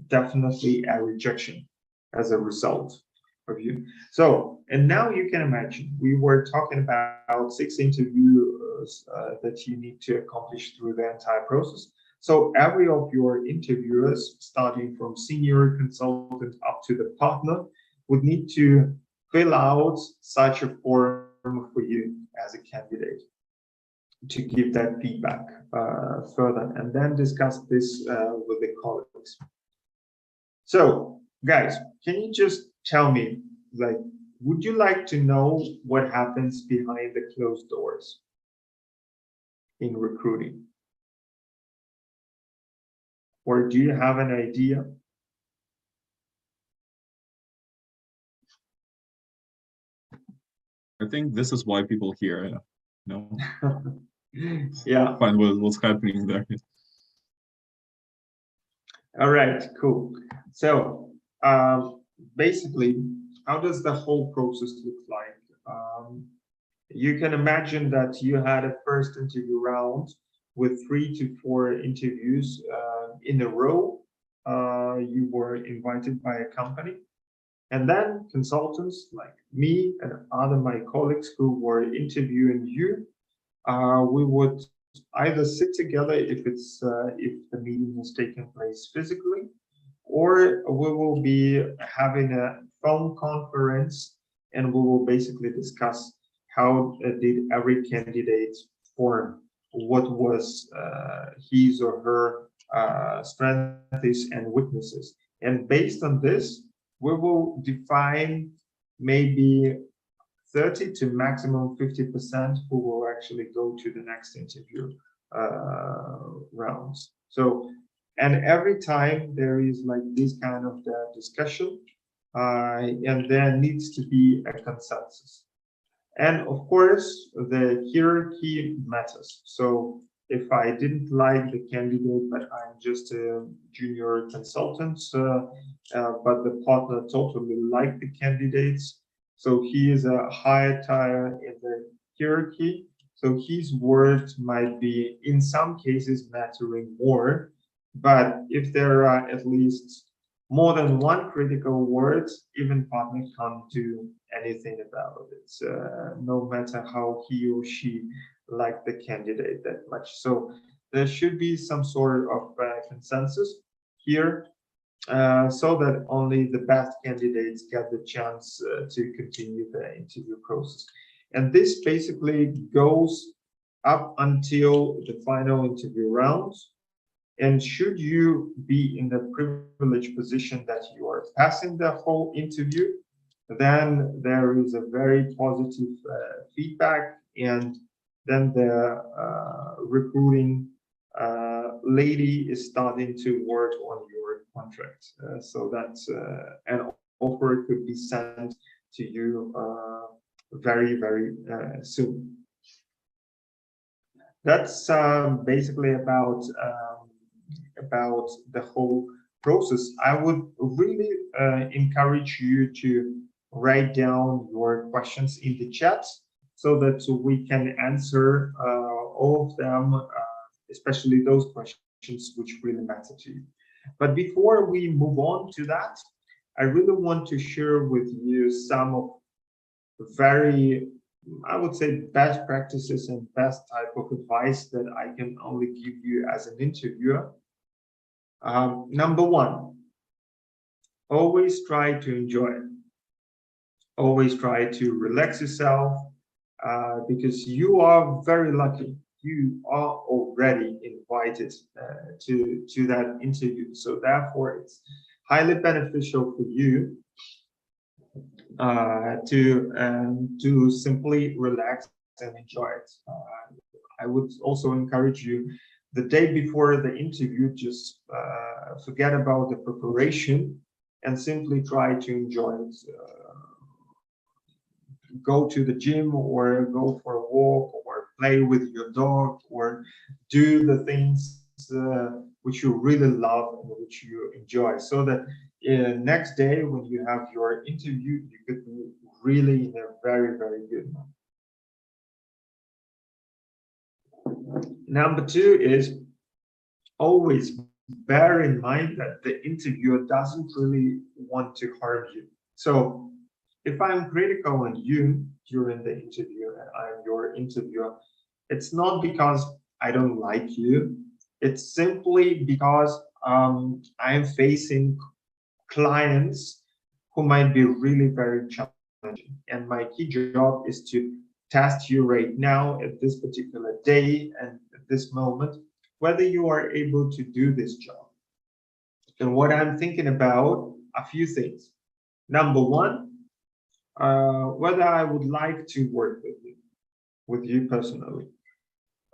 definitely a rejection as a result of you. So, and now you can imagine, we were talking about 6 interviews that you need to accomplish through the entire process. So every of your interviewers, starting from senior consultant up to the partner, would need to fill out such a form for you as a candidate to give that feedback further, and then discuss this with the colleagues. So, guys, can you just tell me, like, would you like to know what happens behind the closed doors in recruiting? Or do you have an idea? I think this is why people here, Yeah. find what's happening there. All right, cool. So basically, how does the whole process look like? You can imagine that you had a first interview round with 3 to 4 interviews in a row. You were invited by a company, and then consultants like me and other my colleagues who were interviewing you, we would either sit together if the meeting is taking place physically, or we will be having a phone conference, and we will basically discuss how did every candidate form, what was his or her strengths and weaknesses. And based on this, we will define maybe 30 to maximum 50% who will actually go to the next interview rounds. So, and every time there is like this kind of discussion, and there needs to be a consensus. And of course, the hierarchy matters. So if I didn't like the candidate, but I'm just a junior consultant, but the partner totally liked the candidates, so he is a higher tier in the hierarchy, so his words might be in some cases mattering more. But if there are at least more than one critical word, even partner can't do anything about it, no matter how he or she liked the candidate that much. So there should be some sort of consensus here, so that only the best candidates get the chance to continue the interview process. And this basically goes up until the final interview rounds. And should you be in the privileged position that you are passing the whole interview, Then there is a very positive feedback, and then the recruiting lady is starting to work on your contract, so that an offer could be sent to you very soon. That's basically about the whole process. I would really encourage you to write down your questions in the chat so that we can answer all of them, especially those questions which really matter to you. But before we move on to that, I really want to share with you some of very, I would say, best practices and best type of advice that I can only give you as an interviewer. Number one, always try to enjoy it. Always try to relax yourself, because you are very lucky. You are already invited to that interview. So therefore, it's highly beneficial for you to simply relax and enjoy it. I would also encourage you, the day before the interview, just forget about the preparation and simply try to enjoy it. Go to the gym or go for a walk or play with your dog or do the things which you really love and which you enjoy, so that next day when you have your interview, you could be really in a very good mood. Number two is always bear in mind that the interviewer doesn't really want to harm you. So if I'm critical on you during the interview and I'm your interviewer, it's not because I don't like you. It's simply because I'm facing clients who might be really very challenging. And my key job is to test you right now at this particular day and at this moment, whether you are able to do this job. And what I'm thinking about, a few things. Number one, whether I would like to work with you personally.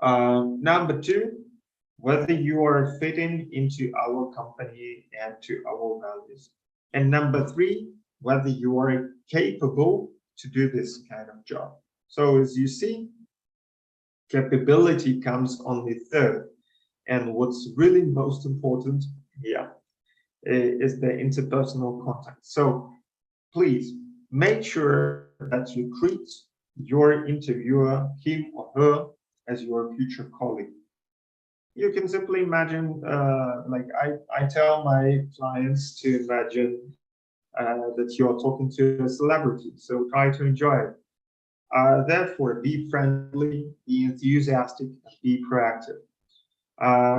Number two, whether you are fitting into our company and to our values. And number three, whether you are capable to do this kind of job. So as you see, capability comes only third. And what's really most important here is the interpersonal contact. So please make sure that you treat your interviewer, him or her, as your future colleague. You can simply imagine, like I tell my clients to imagine that you're talking to a celebrity, so try to enjoy it. Therefore, be friendly, be enthusiastic, be proactive.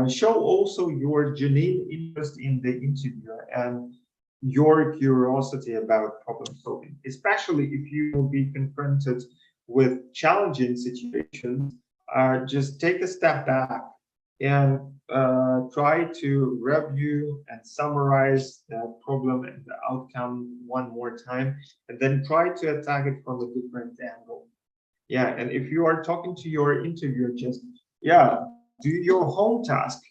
Show also your genuine interest in the interviewer and your curiosity about problem solving, especially if you will be confronted with challenging situations. Just take a step back and try to review and summarize the problem and the outcome one more time, and then try to attack it from a different angle. Yeah, and if you are talking to your interviewer, just do your home task.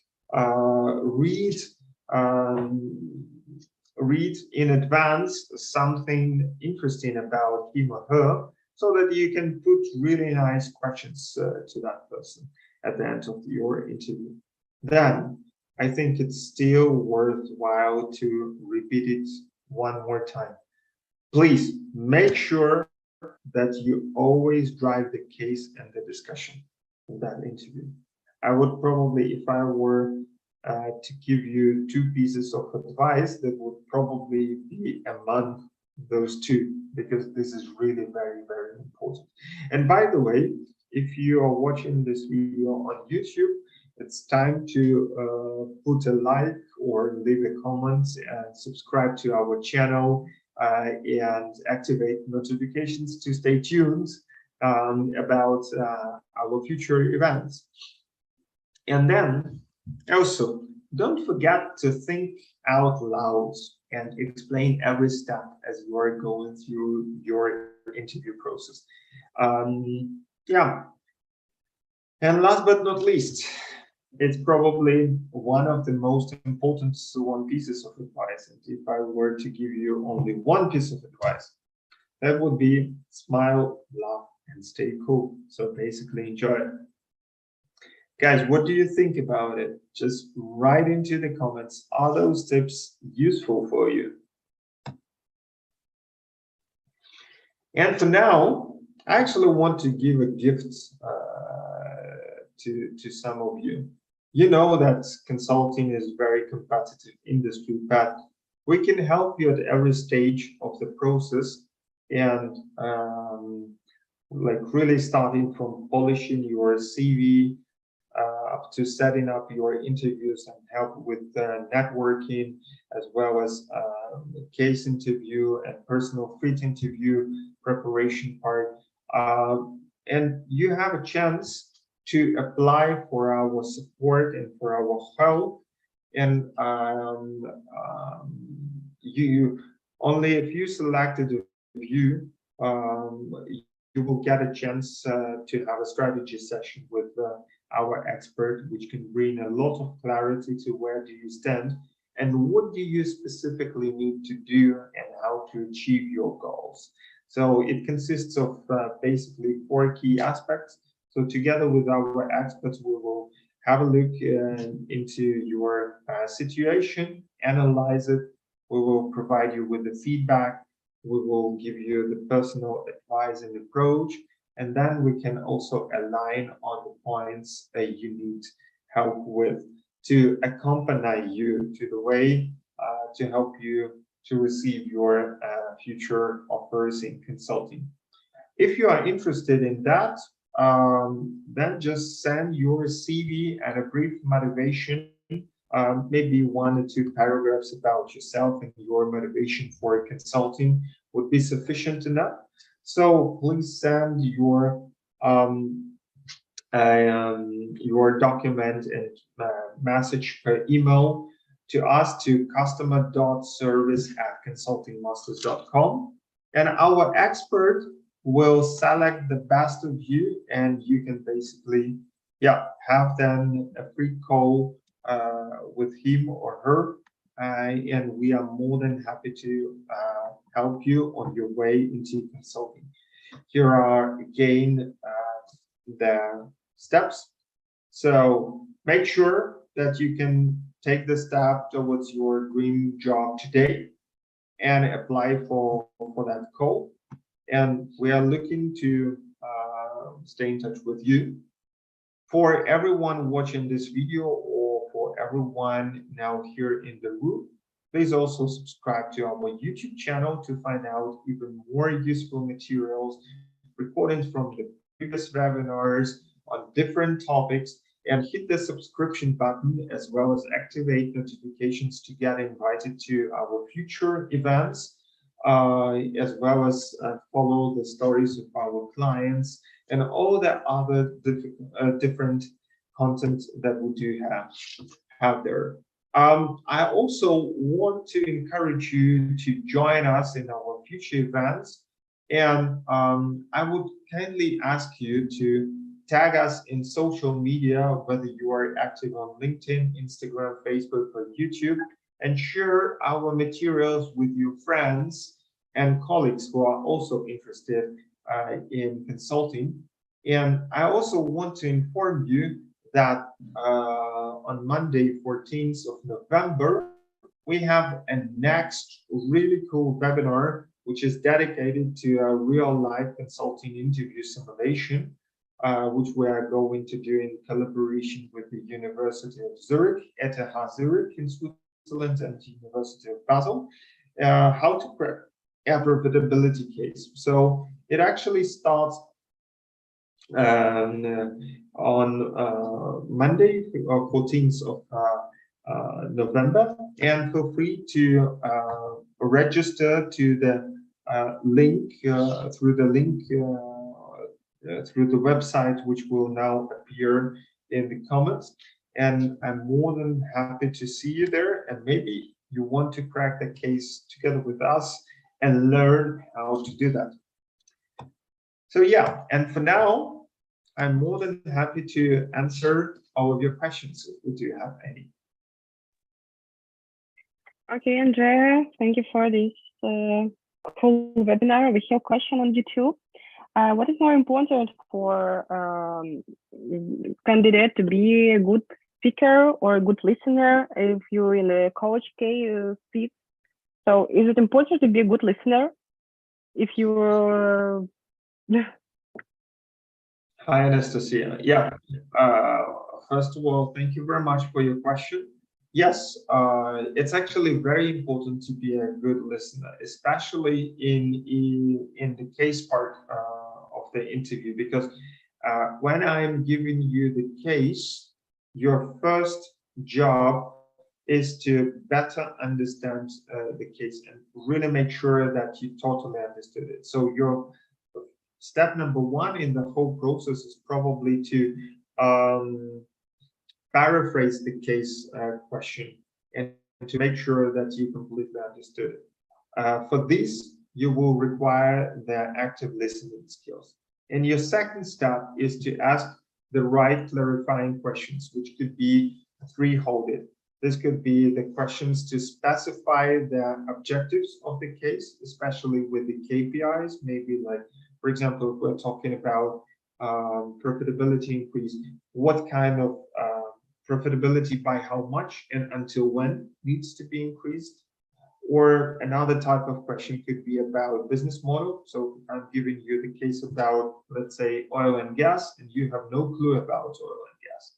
Read in advance something interesting about him or her, so that you can put really nice questions to that person at the end of your interview. Then I think it's still worthwhile to repeat it one more time. Please make sure that you always drive the case and the discussion in that interview. I would probably, if I were to give you two pieces of advice, that would probably be among those two, because this is really very important. And by the way, if you are watching this video on YouTube, it's time to put a like or leave a comment and subscribe to our channel and activate notifications to stay tuned about our future events. And then also, don't forget to think out loud and explain every step as you are going through your interview process. Yeah. And last but not least, it's probably one of the most important pieces of advice. And if I were to give you only one piece of advice, that would be smile, laugh, and stay cool. So basically enjoy it. Guys, what do you think about it? Just write into the comments. Are those tips useful for you? And for now, I actually want to give a gift to some of you. You know that consulting is a very competitive industry, but we can help you at every stage of the process, and like really starting from polishing your CV up to setting up your interviews and help with networking, as well as case interview and personal fit interview preparation part. And you have a chance to apply for our support and for our help. And you only if you selected a view, you will get a chance to have a strategy session with our expert, which can bring a lot of clarity to where do you stand and what do you specifically need to do and how to achieve your goals. So it consists of basically 4 key aspects. So together with our experts, we will have a look into your situation, analyze it. We will provide you with the feedback. We will give you the personal advice and approach. And then we can also align on the points that you need help with to accompany you to the way to help you to receive your future offers in consulting. If you are interested in that, then just send your CV and a brief motivation, maybe 1 or 2 paragraphs about yourself and your motivation for consulting would be sufficient enough. So please send your document and message per email to us to customer.service@consultingmasters.com, and our expert will select the best of you, and you can basically have then a free call with him or her, and we are more than happy to help you on your way into consulting. Here are again the steps. So make sure that you can take the step towards your dream job today and apply for that call. And we are looking to stay in touch with you. For everyone watching this video, or for everyone now here in the room, please also subscribe to our YouTube channel to find out even more useful materials, recordings from the previous webinars on different topics, and hit the subscription button as well as activate notifications to get invited to our future events, as well as follow the stories of our clients and all the other different content that we do have there. I also want to encourage you to join us in our future events, and I would kindly ask you to tag us in social media, whether you are active on LinkedIn, Instagram, Facebook, or YouTube, and share our materials with your friends and colleagues who are also interested in consulting. And I also want to inform you that on Monday, 14th of November, we have a next really cool webinar, which is dedicated to a real-life consulting interview simulation, which we are going to do in collaboration with the University of Zurich, ETH Zurich in Switzerland, and the University of Basel, how to prep a profitability case. So it actually starts on Monday, 14th of November, and feel free to register to the link through the website, which will now appear in the comments. And I'm more than happy to see you there, and maybe You want to crack the case together with us and learn how to do that. So yeah, and for now, I'm more than happy to answer all of your questions if we do have any. Okay, Andrea, thank you for this full webinar. We have a question on YouTube. What is more important for candidate to be a good speaker or a good listener if you're in a college seat? So is it important to be a good listener if you're... Hi, Anastasia. Yeah, first of all, thank you very much for your question. Yes, it's actually very important to be a good listener, especially in the case part of the interview, because when I'm giving you the case, your first job is to better understand the case and really make sure that you totally understood it. So your step number one in the whole process is probably to paraphrase the case question and to make sure that you completely understood it. For this, you will require the active listening skills. And your second step is to ask the right clarifying questions, which could be three-folded. This could be the questions to specify the objectives of the case, especially with the KPIs, maybe like, for example, if we're talking about profitability increase, what kind of profitability by how much and until when needs to be increased? Or another type of question could be about business model. So I'm giving you the case about, let's say, oil and gas, and you have no clue about oil and gas.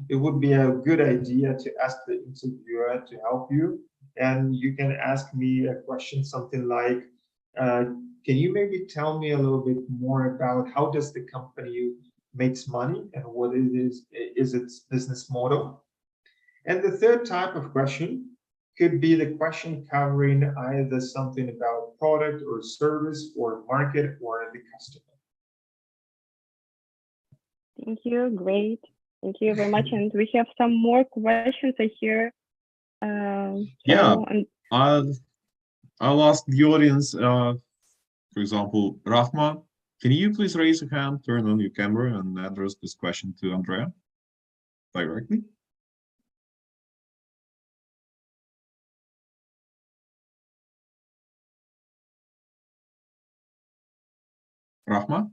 It would be a good idea to ask the interviewer to help you. And you can ask me a question, something like, can you maybe tell me a little bit more about how does the company makes money and what it is its business model? And the third type of question could be the question covering either something about product or service or market or the customer. Thank you. Great. Thank you very much. And we have some more questions here. I'll ask the audience, for example, Rahma, can you please raise your hand, turn on your camera, and address this question to Andrea directly? Rahma?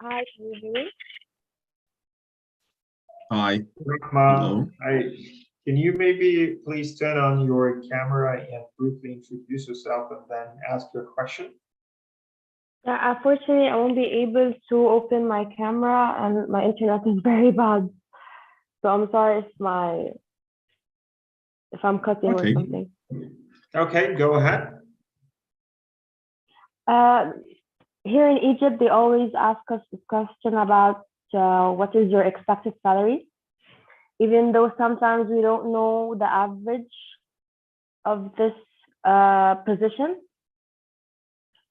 Hi, can you hear me? Hi. Rahma, Hello. can you maybe please turn on your camera and briefly introduce yourself and then ask your question? Yeah, unfortunately, I won't be able to open my camera and my internet is very bad. So I'm sorry if I'm cutting or something. Okay, go ahead. Here in Egypt, they always ask us this question about what is your expected salary, even though sometimes we don't know the average of this position.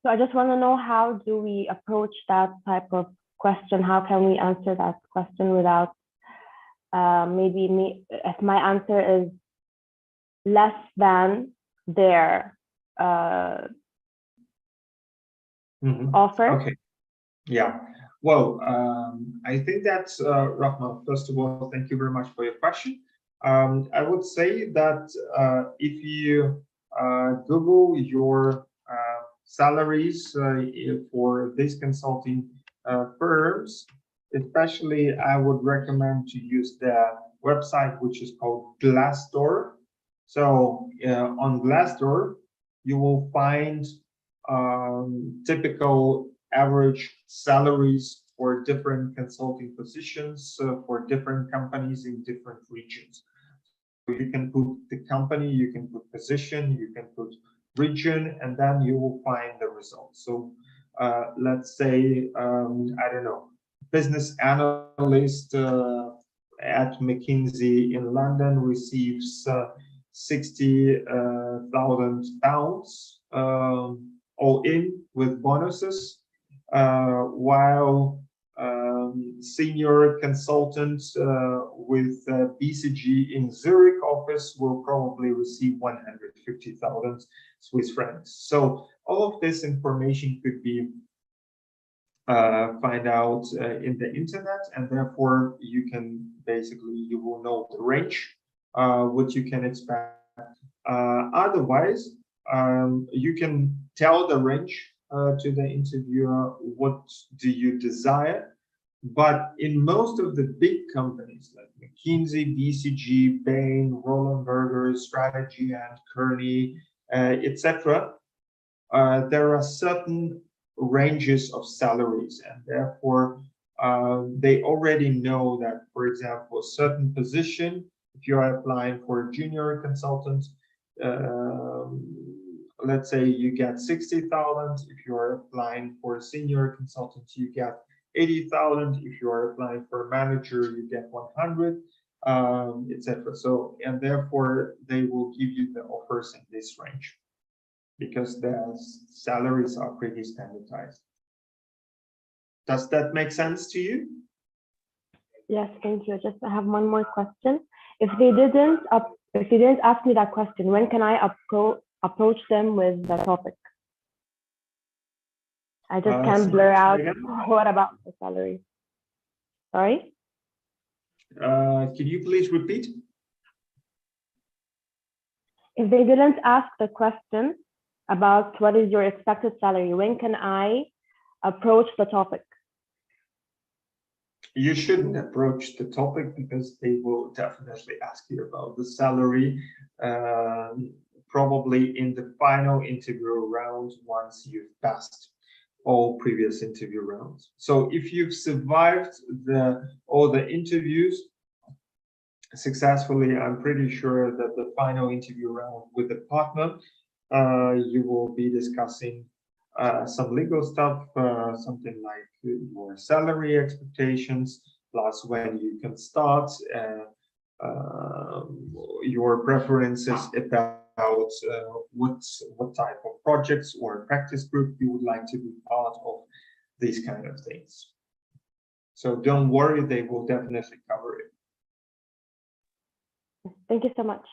So I just want to know, how do we approach that type of question? How can we answer that question without if my answer is less than their offer? Okay. Yeah. Well, I think that's Rahma. First of all, thank you very much for your question. I would say that if you Google your salaries for these consulting firms, especially, I would recommend to use the website which is called Glassdoor. So on Glassdoor, you will find typical average salaries for different consulting positions for different companies in different regions. So you can put the company, you can put position, you can put region, and then you will find the results. So let's say, I don't know, business analyst at McKinsey in London receives £60,000 all in with bonuses, while senior consultant with BCG in Zurich office will probably receive 150,000 Swiss francs. So all of this information could be find out in the internet, and therefore you can basically, you will know the range, what you can expect. Otherwise, you can tell the range to the interviewer, what do you desire? But in most of the big companies like McKinsey, BCG, Bain, Roland Berger, Strategy and Kearney, etc., there are certain ranges of salaries, and therefore they already know that, for example, a certain position, if you are applying for a junior consultant, let's say you get 60,000. If you are applying for a senior consultant, you get 80,000. If you are applying for a manager, you get 100, etc. So, and therefore they will give you the offers in this range, because the salaries are pretty standardized. Does that make sense to you? Yes, thank you. Just I have one more question. If they didn't ask me that question, when can I approach them with the topic? I just can't blur out what about the salary. Sorry? Can you please repeat? If they didn't ask the question about what is your expected salary, when can I approach the topic? You shouldn't approach the topic, because they will definitely ask you about the salary, probably in the final interview round, once you've passed all previous interview rounds. So if you've survived all the interviews successfully, I'm pretty sure that the final interview round with the partner, you will be discussing some legal stuff, something like your salary expectations, plus when you can start, your preferences about what type of projects or practice group you would like to be part of, these kind of things. So don't worry, they will definitely cover it. Thank you so much.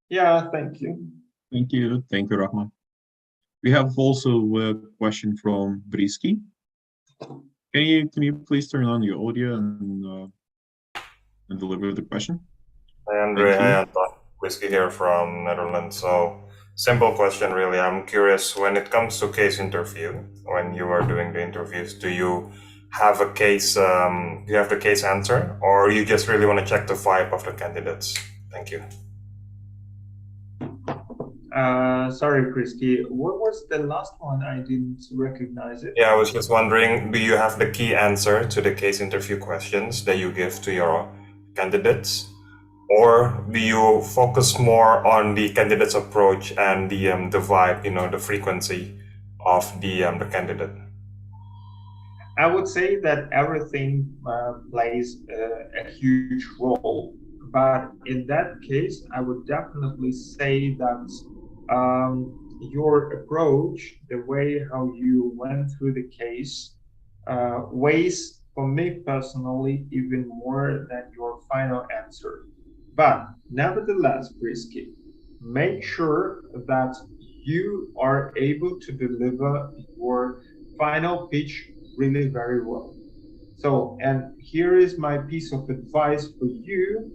Yeah, thank you. Thank you, Rahman. We have also a question from Brisky. Can you please turn on your audio and deliver the question? Hi, Andre. Hi, Anton. Brisky here from Netherlands. So, simple question, really. I'm curious, when it comes to case interview, when you are doing the interviews, do you have a case? Do you have the case answer, or you just really want to check the vibe of the candidates? Thank you. Sorry, Brisky, what was the last one? I didn't recognize it. Yeah, I was just wondering, do you have the key answer to the case interview questions that you give to your candidates? Or do you focus more on the candidate's approach and the vibe, the frequency of the candidate? I would say that everything plays a huge role, but in that case, I would definitely say that your approach, the way how you went through the case, weighs for me personally even more than your final answer. But nevertheless, Brisky, make sure that you are able to deliver your final pitch really very well. So, and here is my piece of advice for you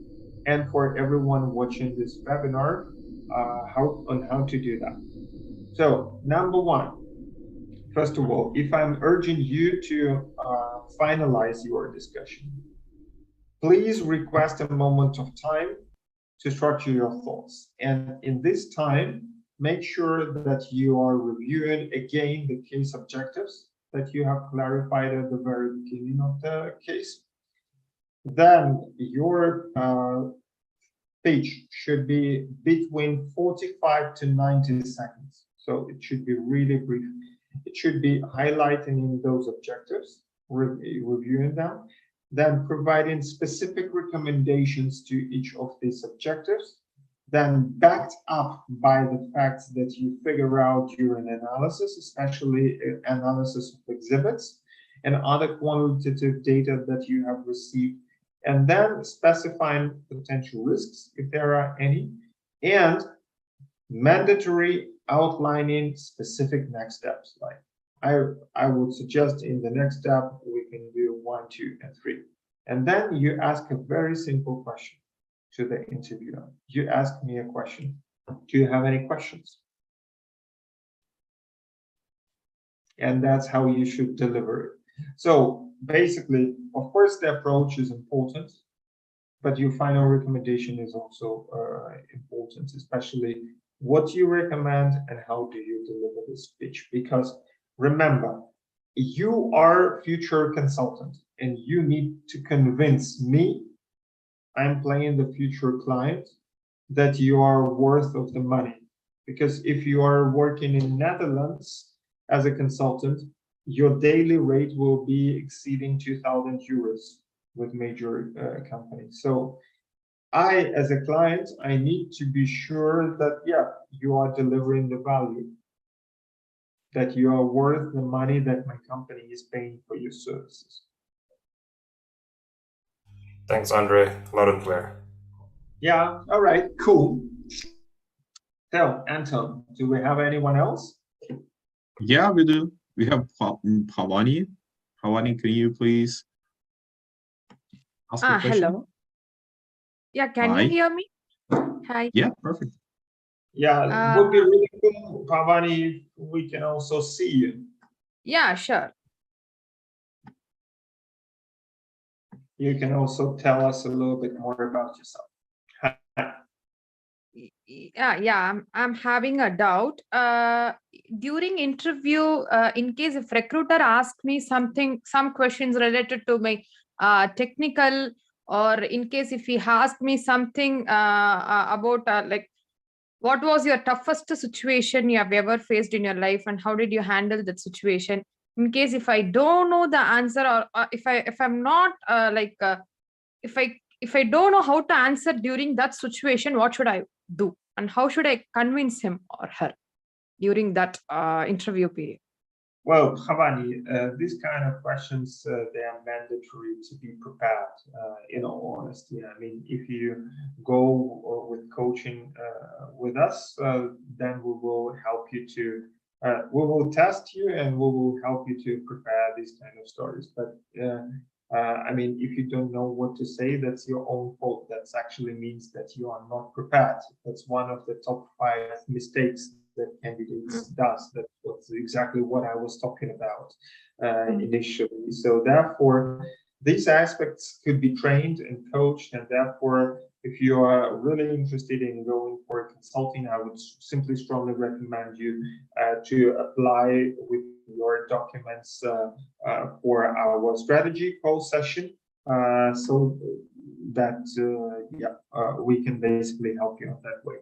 and for everyone watching this webinar, how to do that. So, number one, first of all, if I'm urging you to finalize your discussion, please request a moment of time to structure your thoughts. And in this time, make sure that you are reviewing again the case objectives that you have clarified at the very beginning of the case. Then your pitch should be between 45 to 90 seconds. So it should be really brief. It should be highlighting those objectives, reviewing them, then providing specific recommendations to each of these objectives, then backed up by the facts that you figure out during analysis, especially analysis of exhibits, and other quantitative data that you have received, and then specifying potential risks, if there are any, and mandatory outlining specific next steps. Like I would suggest in the next step, we can do 1, 2, and 3. And then you ask a very simple question to the interviewer. You ask me a question. Do you have any questions? And that's how you should deliver it. So basically, of course, the approach is important, but your final recommendation is also important, especially what you recommend and how do you deliver the speech. Because remember, you are future consultant and you need to convince me, I'm playing the future client, that you are worth of the money. Because if you are working in Netherlands as a consultant, your daily rate will be exceeding 2,000 euros with major companies. So I, as a client, I need to be sure that, yeah, you are delivering the value, that you are worth the money that my company is paying for your services. Thanks, Andre. Loud and clear. Yeah, all right, cool. So, Anton, do we have anyone else? Yeah, we do. We have Bhavani. Bhavani, can you please ask a question? Hello. Yeah, can Hi. you hear me? Hi. Yeah, perfect. Yeah, it would be really cool, Bhavani, if we can also see you. Yeah, sure. You can also tell us a little bit more about yourself. Yeah, I'm having a doubt. During interview, in case if recruiter asks me some questions related to my technical, or in case if he asked me something about like, what was your toughest situation you have ever faced in your life and how did you handle that situation? In case if I don't know the answer, or if I'm not if I don't know how to answer during that situation, what should I do? And how should I convince him or her during that interview period? Well, Bhavani, these kind of questions, they are mandatory to be prepared, in all honesty. I mean, if you go with coaching with us, then we will help you to, we will test you and we will help you to prepare these kind of stories. But I mean, if you don't know what to say, that's your own fault. That actually means that you are not prepared. That's one of the top 5 mistakes that candidates does. That's exactly what I was talking about initially. So therefore, these aspects could be trained and coached, and therefore, if you are really interested in going for consulting, I would simply strongly recommend you to apply with your documents for our strategy call session, so that we can basically help you in that way.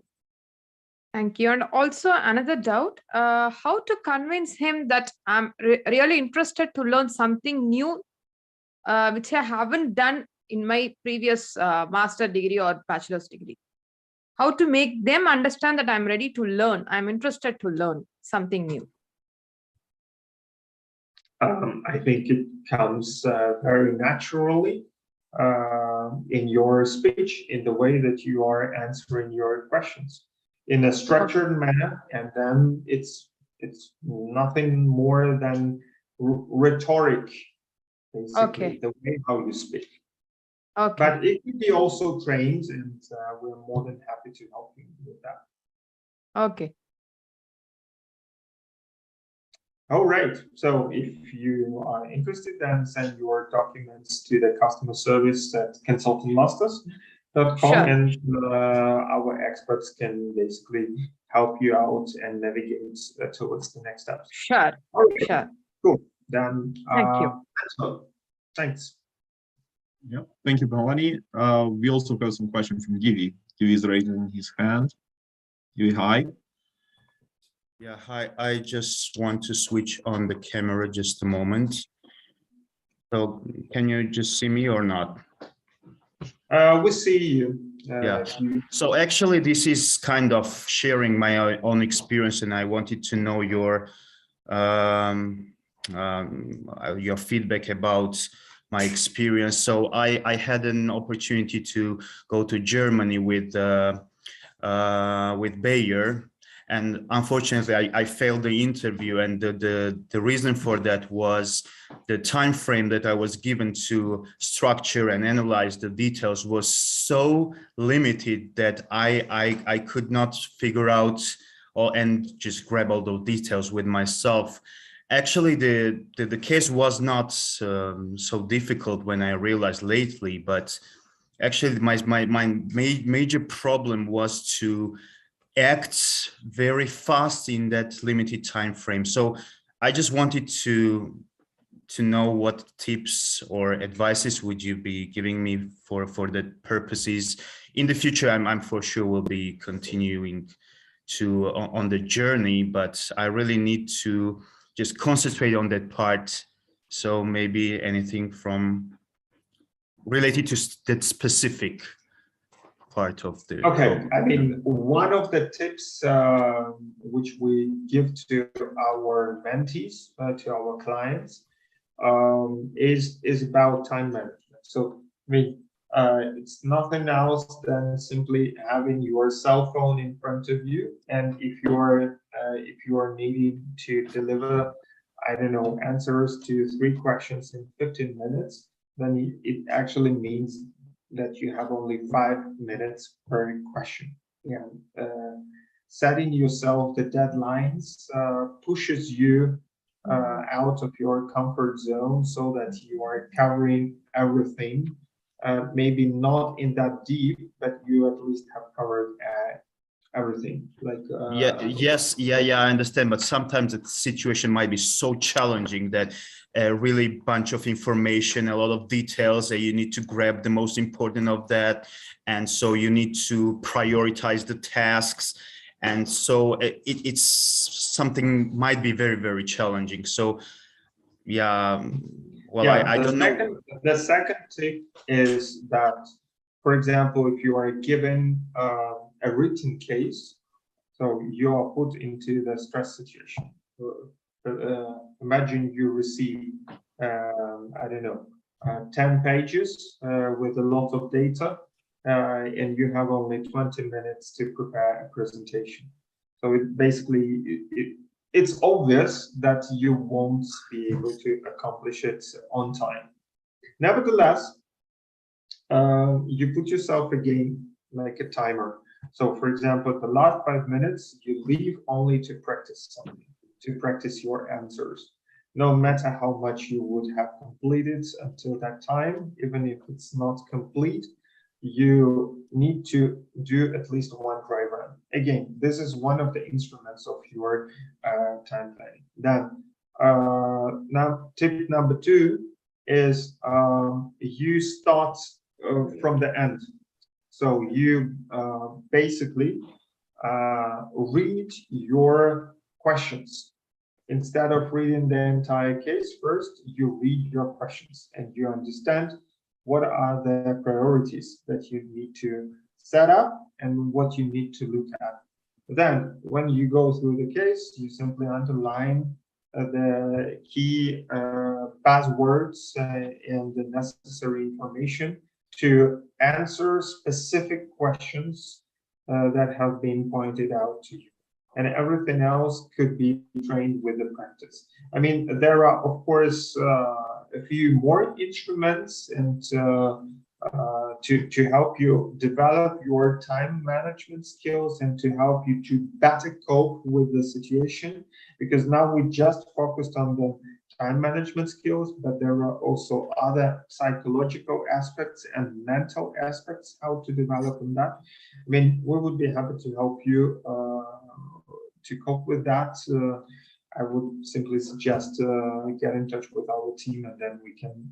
Thank you. And also another doubt, how to convince him that I'm really interested to learn something new, which I haven't done in my previous master degree or bachelor's degree. How to make them understand that I'm ready to learn, I'm interested to learn something new. I think it comes very naturally in your speech, in the way that you are answering your questions, in a structured manner, and then it's nothing more than rhetoric, basically, the way how you speak. Okay. But it can be also trained, and we're more than happy to help you with that. Okay. All right. So if you are interested, then send your documents to the customer service at consultingmasters.com, Sure. and our experts can basically help you out and navigate towards the next steps. Sure. All right. Sure. Cool. Then Thank you. so, thanks. Yeah, thank you, Bhavani. We also have some questions from Givi. Givi is raising his hand. Givi, hi. Yeah, hi. I just want to switch on the camera just a moment. So can you just see me or not? We see you. Yeah. So actually, this is kind of sharing my own experience, and I wanted to know your your feedback about my experience. So I had an opportunity to go to Germany with Bayer, and unfortunately I failed the interview, and the reason for that was the time frame that I was given to structure and analyze the details was so limited that I could not figure out and just grab all those details with myself. Actually, the case was not so difficult when I realized lately, but actually my major problem was to act very fast in that limited time frame. So I just wanted to know what tips or advices would you be giving me for the purposes in the future. I'm for sure will be continuing to on the journey, but I really need to just concentrate on that part. So maybe anything from related to that specific part of the. Okay, I mean, one of the tips which we give to our mentees, to our clients, is about time management. So, I mean, it's nothing else than simply having your cell phone in front of you, and if you're needing to deliver, I don't know, answers to 3 questions in 15 minutes, then it actually means that you have only 5 minutes per question. Yeah, setting yourself the deadlines pushes you out of your comfort zone so that you are covering everything. Maybe not in that deep, but you at least have covered everything. Like I understand, but sometimes the situation might be so challenging that a really bunch of information, a lot of details, that you need to grab the most important of that, and so you need to prioritize the tasks, and so it's something might be very, very challenging. So yeah, well, yeah, I don't know. The second tip is that, for example, if you are given a written case, so you are put into the stress situation. Imagine you receive, I don't know, 10 pages with a lot of data, and you have only 20 minutes to prepare a presentation. So it basically, it's obvious that you won't be able to accomplish it on time. Nevertheless, you put yourself again like a timer. So for example, the last 5 minutes, you leave only to practice something, to practice your answers. No matter how much you would have completed until that time, even if it's not complete, you need to do at least one dry run. Again, this is one of the instruments of your time planning. Then now tip number 2 is you start from the end. So you basically read your questions. Instead of reading the entire case first, you read your questions and you understand what are the priorities that you need to set up and what you need to look at. Then when you go through the case, you simply underline the key buzzwords and the necessary information to answer specific questions that have been pointed out to you. And everything else could be trained with the practice. I mean, there are, of course, a few more instruments and to help you develop your time management skills and to help you to better cope with the situation. Because now we just focused on the time management skills, but there are also other psychological aspects and mental aspects, how to develop in that. I mean, we would be happy to help you to cope with that. I would simply suggest get in touch with our team, and then we can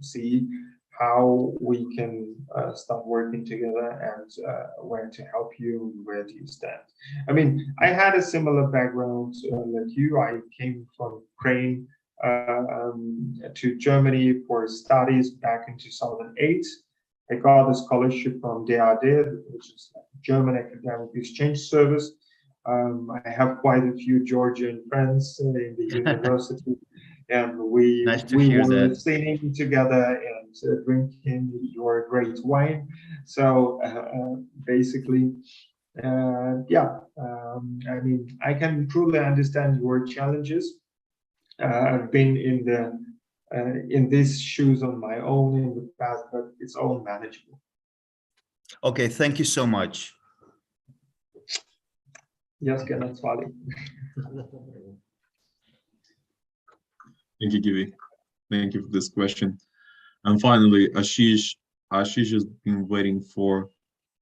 see how we can start working together and where to help you, where do you stand. I mean, I had a similar background like you. I came from Ukraine to Germany for studies back in 2008. I got a scholarship from DAAD, which is German Academic Exchange Service. I have quite a few Georgian friends in the university, and Nice to we hear were that. sitting together and drinking your great wine. So basically, I mean, I can truly understand your challenges. I've been in these shoes on my own in the past, but it's all manageable. Okay, thank you so much. Yes, Kenneth Swali. Thank you, Givi. Thank you for this question. And finally, Ashish. Ashish has been waiting for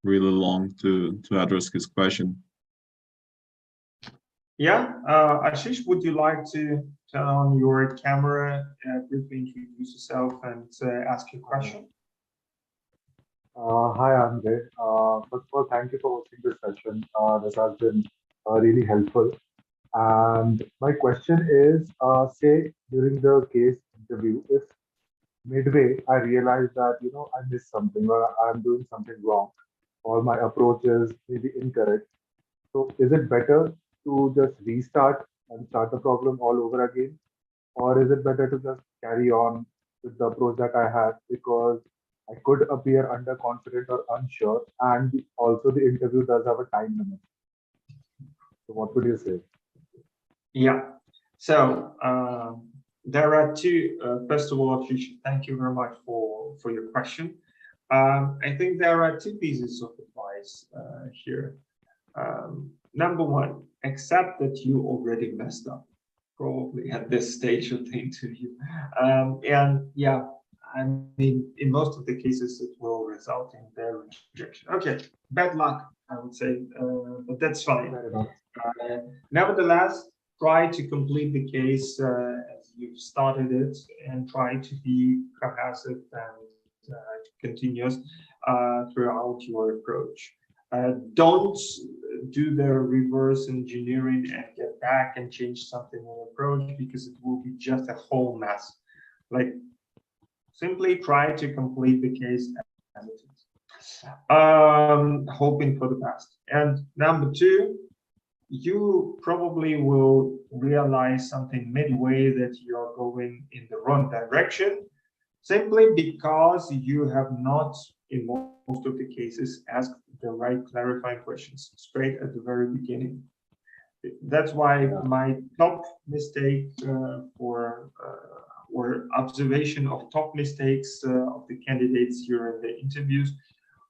really long to address his question. Yeah, Ashish, would you like to turn on your camera, briefly introduce yourself, and ask your question? Hi, Andre. First of all, thank you for hosting this session. This has been really helpful. And my question is, say during the case interview, if midway I realize that I missed something or I'm doing something wrong, or my approach is maybe incorrect, so is it better to just restart and start the problem all over again, or is it better to just carry on with the approach that I had because I could appear underconfident or unsure, and also the interview does have a time limit. So what would you say? Yeah. So there are two. First of all, Ashish, thank you very much for your question. I think there are two pieces of advice here. Number one, accept that you already messed up, probably at this stage of the interview. And yeah, I mean, in most of the cases, it will result in their rejection. Okay, bad luck, I would say, but that's fine. Fair enough. Nevertheless, try to complete the case as you've started it, and try to be cohesive and continuous throughout your approach. Don't do the reverse engineering and get back and change something in the approach, because it will be just a whole mess. Like, simply try to complete the case as it is, hoping for the best. And number two, you probably will realize something midway that you're going in the wrong direction, simply because you have not, in most of the cases, asked the right clarifying questions straight at the very beginning. That's why my top mistake or observation of top mistakes of the candidates here in the interviews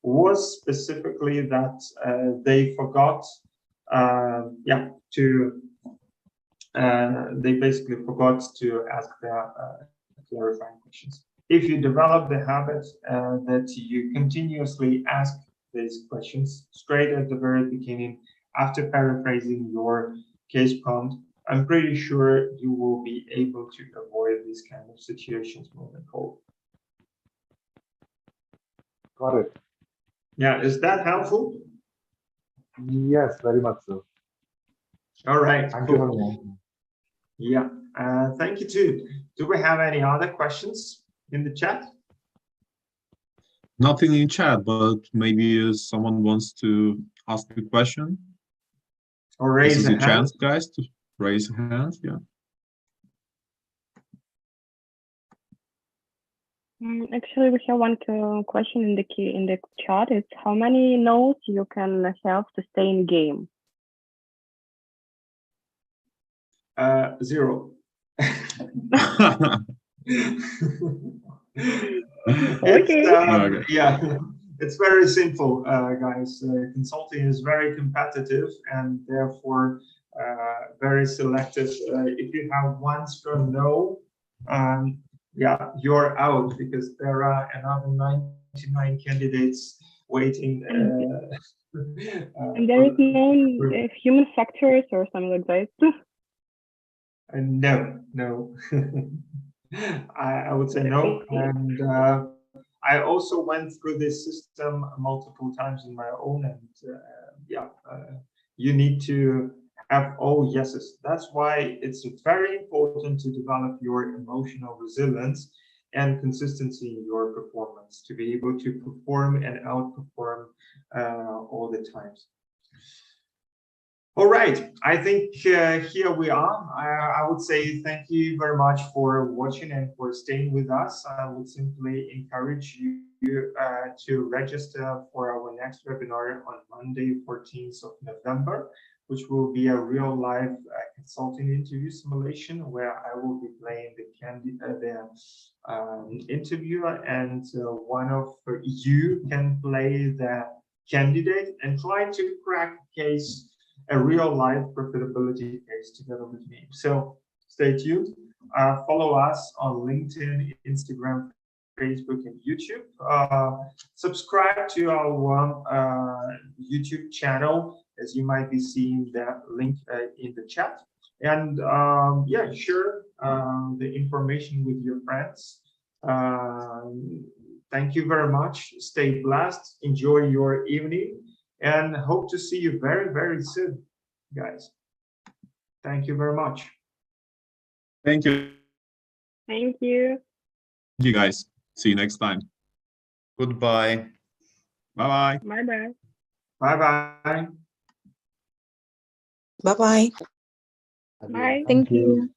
was specifically that they forgot they basically forgot to ask the clarifying questions. If you develop the habit that you continuously ask these questions straight at the very beginning, after paraphrasing your case prompt, I'm pretty sure you will be able to avoid these kind of situations moving forward. Got it. Yeah, is that helpful? Yes, very much so. All right, Thank cool. you very much. Yeah, thank you too. Do we have any other questions in the chat? Nothing in chat, but maybe someone wants to ask a question. Or raise This is a your hand? chance, guys, to raise a hand. Yeah. Actually, we have one question in the chat. It's how many notes you can have to stay in game? 0. Okay. Yeah, it's very simple, guys. Consulting is very competitive and therefore very selective. If you have one strong no, yeah, you're out, because there are another 99 candidates waiting. And there is no human factors or something like that. No. I would say no. And I also went through this system multiple times in my own, and you need to have all yeses. That's why it's very important to develop your emotional resilience and consistency in your performance to be able to perform and outperform all the times. All right, I think here we are. I would say thank you very much for watching and for staying with us. I would simply encourage you to register for our next webinar on Monday, 14th of November, which will be a real live consulting interview simulation where I will be playing the interviewer, and one of you can play the candidate and try to crack the case, a real life profitability case together with me. So stay tuned. Follow us on LinkedIn, Instagram, Facebook, and YouTube. Subscribe to our YouTube channel, as you might be seeing that link in the chat. And yeah, share the information with your friends. Thank you very much. Stay blessed. Enjoy your evening. And hope to see you very, very soon, guys. Thank you very much. Thank you. Thank you. Thank you, guys. See you next time. Goodbye. Bye-bye. Bye-bye. Bye-bye. Bye-bye. Bye. Thank you.